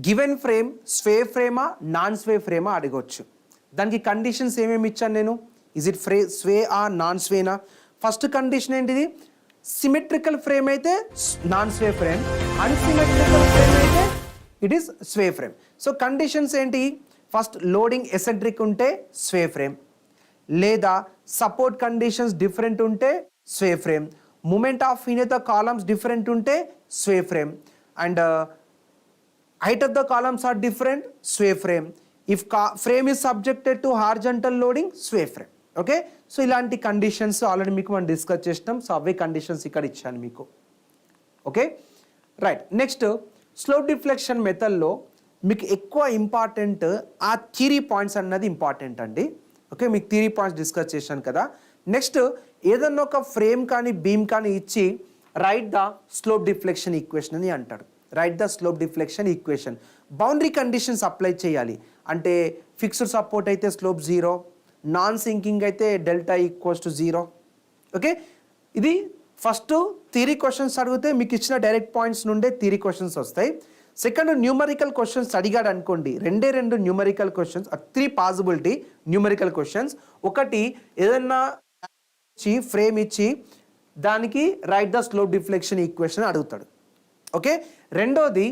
గివెన్ ఫ్రేమ్ స్వే ఫ్రేమా నాన్ స్వే ఫ్రేమా అడగవచ్చు. దానికి కండిషన్స్ ఏమేమి ఇచ్చాను నేను, ఇజ్ ఇట్ స్వే ఆ నాన్ స్వేనా. ఫస్ట్ కండిషన్ ఏంటిది, సిమెట్రికల్ ఫ్రేమ్ అయితే non sway frame, unsymmetrical frame అయితే it is sway frame. So conditions ఏంటి, ఫస్ట్ లోడింగ్ ఎసెంట్రిక్ ఉంటే స్వే ఫ్రేమ్, లేదా సపోర్ట్ కండిషన్స్ డిఫరెంట్ ఉంటే sway frame, moment of in columns different ఉంటే sway frame, and height of the columns are different, sway frame. If frame is subjected to horizontal loading, sway frame. Okay, so ఇలాంటి conditions already మీకు మనం discuss చేసినాం. So అవే conditions ఇక్కడ ఇచ్చాను మీకు. Okay, right. Next slope deflection మెథడ్లో మీకు ఎక్కువ ఇంపార్టెంట్ ఆ థియరీ పాయింట్స్ అన్నది ఇంపార్టెంట్ అండి. ఓకే, మీకు థియరీ పాయింట్స్ డిస్కస్ చేశాను కదా. నెక్స్ట్ ఏదన్నా ఒక ఫ్రేమ్ కానీ బీమ్ కానీ ఇచ్చి right the slope deflection equation అని అంటాడు. Right the slope deflection equation. Boundary conditions apply చేయాలి. అంటే ఫిక్స్డ్ సపోర్ట్ అయితే స్లోప్ 0, నాన్ సింకింగ్ అయితే డెల్టా ఈక్వల్స్ టు 0. ఓకే, ఇది ఫస్ట్ థియరీ క్వశ్చన్స్ అడిగితే మీకు ఇచ్చిన డైరెక్ట్ పాయింట్స్ నుండే థియరీ క్వశ్చన్స్ వస్తాయి. సెకండ్ న్యూమరికల్ క్వశ్చన్స్ అడిగాడు అనుకోండి, రెండు numerical questions, 3 possibility numerical questions. ఒకటి ఏదన్నా ఇచ్చి ఫ్రేమ్ ఇచ్చి దానికి right the slope deflection equation అడుగుతాడు. ఓకే, రెండోది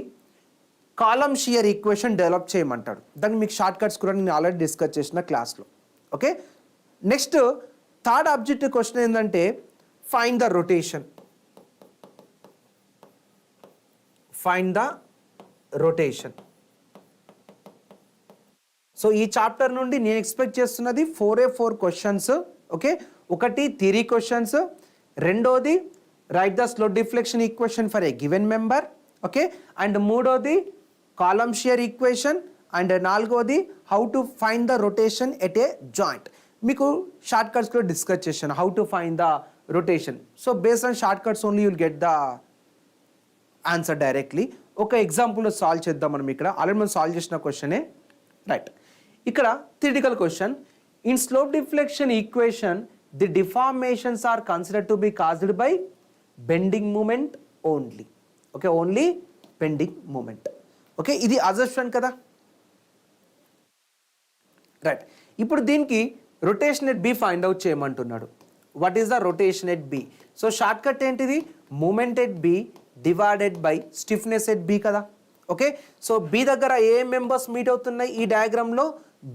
కాలమ్ షియర్ ఈక్వేషన్ డెవలప్ చేయమంటాడు. దానికి మీకు షార్ట్ కట్స్ కూడా నేను ఆల్రెడీ డిస్కస్ చేసిన క్లాస్లో. Okay, next third objective question ఏంటంటే find the rotation. Find the rotation. So ఈ చాప్టర్ నుండి నేను ఎక్స్పెక్ట్ చేస్తున్నది 4 క్వశ్చన్స్. ఓకే, ఒకటి థియరీ క్వశ్చన్స్, రెండోది write the slope deflection equation for a given member. Okay, and మూడోది కాలమ్ షియర్ ఈక్వేషన్, అండ్ నాలుగోది how to find the rotation at a joint. మీకు shortcuts కూడా discuss చేశాను how to find the rotation. So based on short cuts only you'll get the answer directly. ఒక example solve చేద్దాం మనం. ఇక్కడ already మనం solve చేసిన క్వశ్చనే. రైట్, ఇక్కడ theoretical question. In slope deflection equation the deformations are considered to be caused by bending moment only. Okay, only bending moment. Okay, ఇది assumption కదా. రైట్, ఇప్పుడు దీనికి rotation at B find out చేయమంటున్నాడు. What is the rotation at B? So short cut ఏంటిది, moment at B divided by stiffness at B కదా. Okay, so B దగ్గర ఏ members meet అవుతున్నాయి ఈ డయాగ్రామ్లో,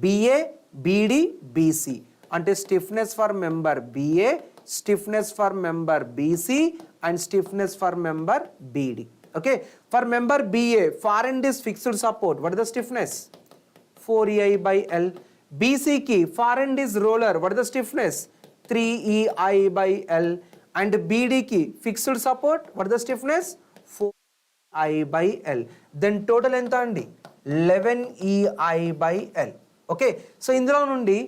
బిఏ, బిడి, బిసి. అంటే stiffness for member BA, stiffness for member BC and stiffness for member BD. Okay, for member BA, far end is fixed support. What is the stiffness? 4EI by L. BC ki far end is roller. What is the stiffness? 3EI by L. And BD ki fixed support. What is the stiffness? 4I by L. Then total enta andi 11EI by L. Okay, so ఇందులో నుండి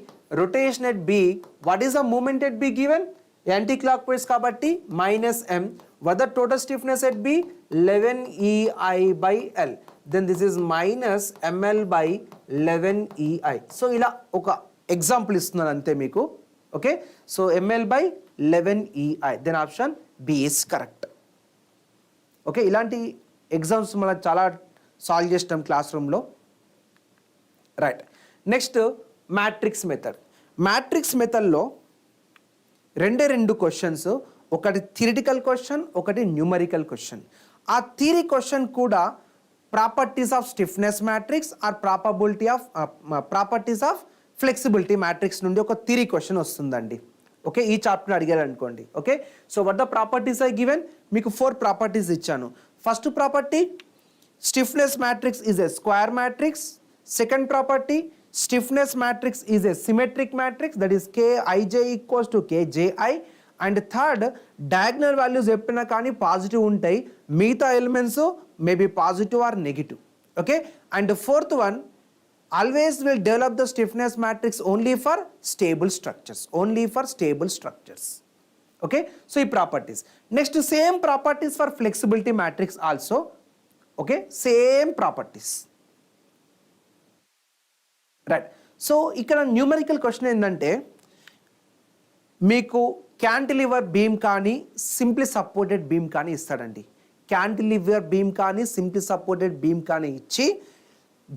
rotation at B, what is the moment at B given? Anti-clockwise kabatti -m. What the total stiffness at B? 11EI by L. Then this is minus ml by 11EI. So ila oka example istunnaru ante meeku. Okay, so ml by 11EI. Then option B is correct. Okay, ilanti exams mana chala solve chestam classroom lo. Right, next matrix method. Matrix method లో రెండు questions, ఒకటి theoretical question, ఒకటి numerical question. ఆ theory question కూడా properties of stiffness matrix or properties of flexibility matrix నుండి ఒక theory question వస్తుందండి. Okay, ఈ చాప్టర్ అడిగారు అనుకోండి. Okay, so what the properties I given, మీకు 4 ప్రాపర్టీస్ ఇచ్చాను. First property, stiffness matrix is a square matrix. Second property, stiffness matrix is a symmetric matrix, that is Kij equals to Kji. And third, diagonal values eppina kaani positive untai, మిగతా elements maybe positive or negative. Okay, and the fourth one, always will develop the stiffness matrix only for stable structures, only for stable structures. Okay, so ఈ properties. Next same properties for flexibility matrix also. Okay, same properties. Right. So ఇక్కడ numerical question ఏంటంటే మీకు cantilever beam కానీ simply supported beam కానీ ఇస్తాడండి. Cantilever beam కానీ simply supported beam కానీ ఇచ్చి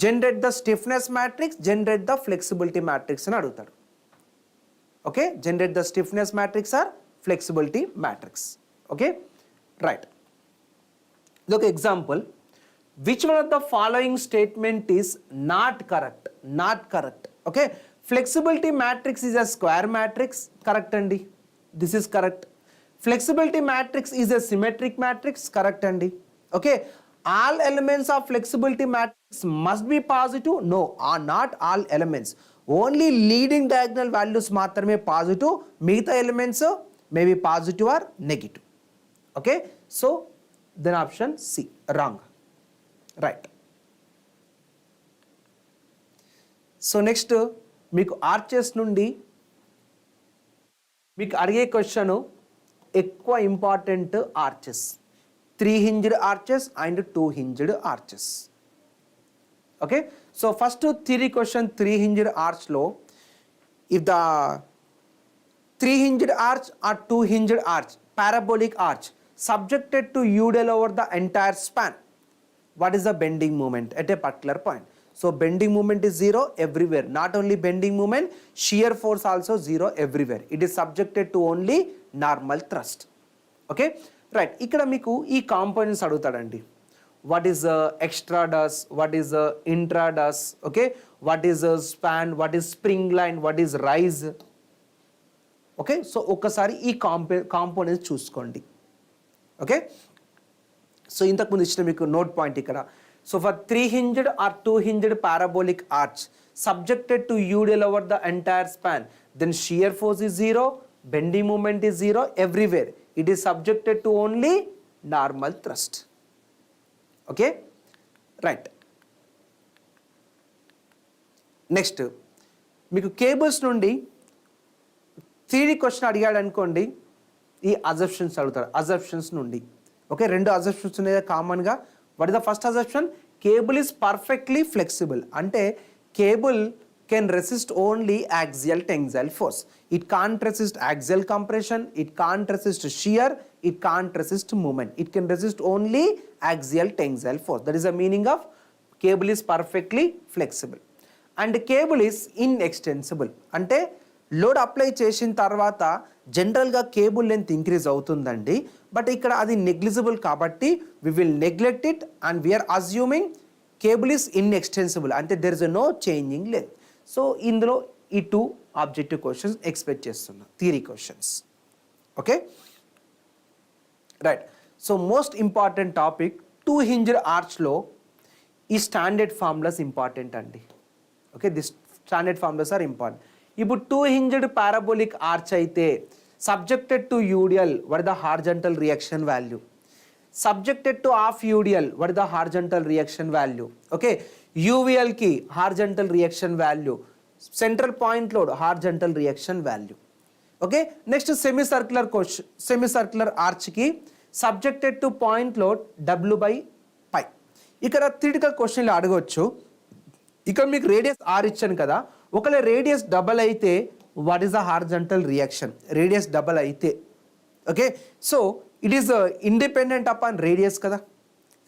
generate the stiffness matrix, generate the flexibility matrix అని అడుగుతాడు. Okay, generate the stiffness matrix or flexibility matrix. Okay, right. ఇది ఒక example. Which one of the following statement is not correct? Not correct. Okay, flexibility matrix is a square matrix. Correct అండి, this is correct. Flexibility matrix is a symmetric matrix. Correct అండి. Okay, all elements of flexibility matrix must be positive. No, are not all elements. Only leading diagonal values మాత్రమే positive, మిగతా elements may be positive or negative. Okay, so then option C wrong. Right. So next మీకు arches నుండి మీకు అడిగే question ఎక్కువ important arches. 3 hinged arches and 2 hinged arches. Okay, so first theory question 3 hinged arch lo, if the 3 hinged arch or 2 hinged arch, parabolic arch subjected to udl over the entire span, what is the bending moment at a particular point? So bending moment is 0 everywhere. Not only bending moment, shear force also 0 everywhere. It is subjected to only normal thrust. Okay, right. ఇక్కడ మీకు ఈ components అడుగుతాడండి. What is extrados, what is intrados, okay, what is span, what is spring line, what is rise. Okay, so ఒక్కసారి ఈ components చూసుకోండి. Okay, so ఇంతకుముందు ఇచ్చిన మీకు నోట్ పాయింట్ ఇక్కడ. So for 3 hinged or 2 hinged parabolic arch subjected to udl over the entire span, then shear force is 0, bending moment is 0 everywhere. It is subjected to only normal thrust. Okay, right. Next మీకు cables నుండి 3D question అడిగాడు అనుకోండి, ఈ assumptions అడుగుతాడు. Assumptions నుండి okay, 2 assumptions ఉన్నాయి కామన్గా. What is the first assumption? Cable is perfectly flexible. అంటే cable can resist only axial tensile force. It can't resist axial compression, it can't resist shear, it can't resist movement. It can resist only axial tensile force. That is the meaning of cable is perfectly flexible. And cable is inextensible. అంటే load apply చేసిన తర్వాత జనరల్గా cable length increase అవుతుందండి, but ఇక్కడ అది negligible కాబట్టి we will neglect it and we are assuming cable is inextensible. అంటే there is no changing length. So ఇందులో ఈ 2 ఆబ్జెక్టివ్ క్వశ్చన్స్ ఎక్స్పెక్ట్ చేస్తున్నా, theory questions. Okay, right. So most important topic 2 hinged ఆర్చ్లో ఈ standard formulas important అండి. Okay, this standard formulas are important. ఇప్పుడు 2 hinged parabolic arch అయితే subjected to UDL, what is the horizontal reaction value? Subjected to half UDL, what is the horizontal reaction value? Okay, UVL ki horizontal reaction value, central point load horizontal reaction value. Okay, next semicircular question, semicircular arch ki subjected to point load W by pi. ఇక్కడ theoretical క్వశ్చన్లు అడగవచ్చు. ఇక్కడ మీకు radius R ఇచ్చాను కదా, ఒకవేళ radius double అయితే what is the horizontal reaction? Radius double అయితే okay, so it is independent upon radius కదా,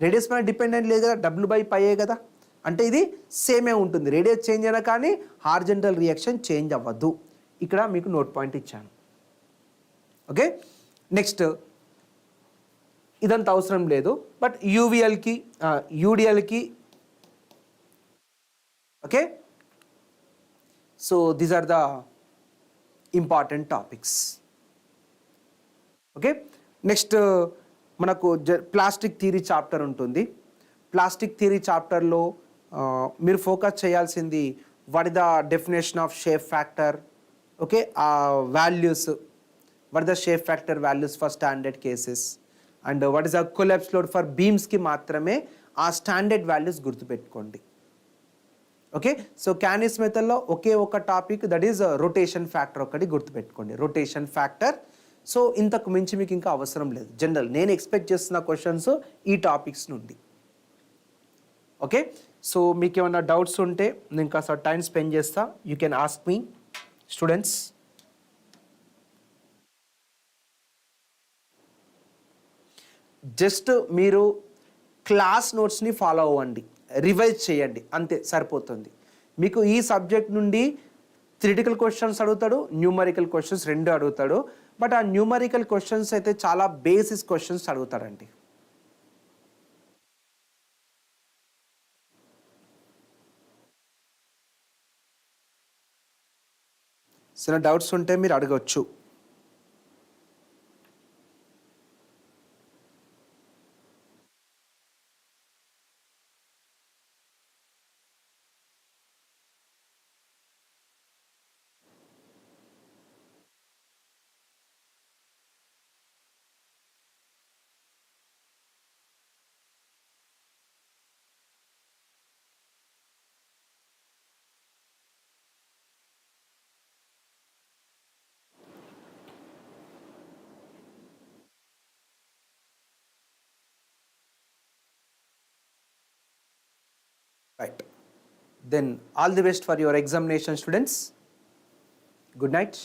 రేడియస్ పైన డిపెండెంట్ లేదు కదా, W by pi కదా, అంటే ఇది సేమే ఉంటుంది. రేడియస్ చేంజ్ అయినా కానీ హార్జంటల్ రియాక్షన్ చేంజ్ అవ్వదు. ఇక్కడ మీకు నోట్ పాయింట్ ఇచ్చాను. ఓకే, నెక్స్ట్ ఇదంతా అవసరం లేదు, బట్ యూవిఎల్కి యూడిఎల్కి okay, so these are the important topics. Okay, next మనకు ప్లాస్టిక్ థియరీ చాప్టర్ ఉంటుంది. ప్లాస్టిక్ థియరీ చాప్టర్లో మీరు ఫోకస్ చేయాల్సింది what is the definition of shape factor. Okay, ఆ values, what is the shape factor values for standard cases, and what is the collapse load for బీమ్స్కి మాత్రమే ఆ standard values గుర్తుపెట్టుకోండి. Okay, so Canis మెథడ్లో ఒకే ఒక topic, that is rotation factor ఒకటి గుర్తుపెట్టుకోండి. Rotation factor so ఇంతకు మించి మీకు ఇంకా అవసరం లేదు. జనరల్ నేను ఎక్స్పెక్ట్ చేస్తున్న క్వశ్చన్స్ ఈ టాపిక్స్ నుండి. ఓకే, సో మీకు ఏమైనా డౌట్స్ ఉంటే నేను కాస్త టైం స్పెండ్ చేస్తా. You can ask me students. Just మీరు క్లాస్ నోట్స్ని ఫాలో అవ్వండి, రివైజ్ చేయండి, అంతే సరిపోతుంది. మీకు ఈ సబ్జెక్ట్ నుండి థియరిటికల్ క్వశ్చన్స్ అడుగుతాడు, న్యూమరికల్ క్వశ్చన్స్ రెండు అడుగుతాడు. బట్ ఆ న్యూమరికల్ క్వశ్చన్స్ అయితే చాలా బేసిస్ క్వశ్చన్స్ అడుగుతాడండి. చిన్న డౌట్స్ ఉంటే మీరు అడగవచ్చు. Right. Then all the best for your examination, students. Good night.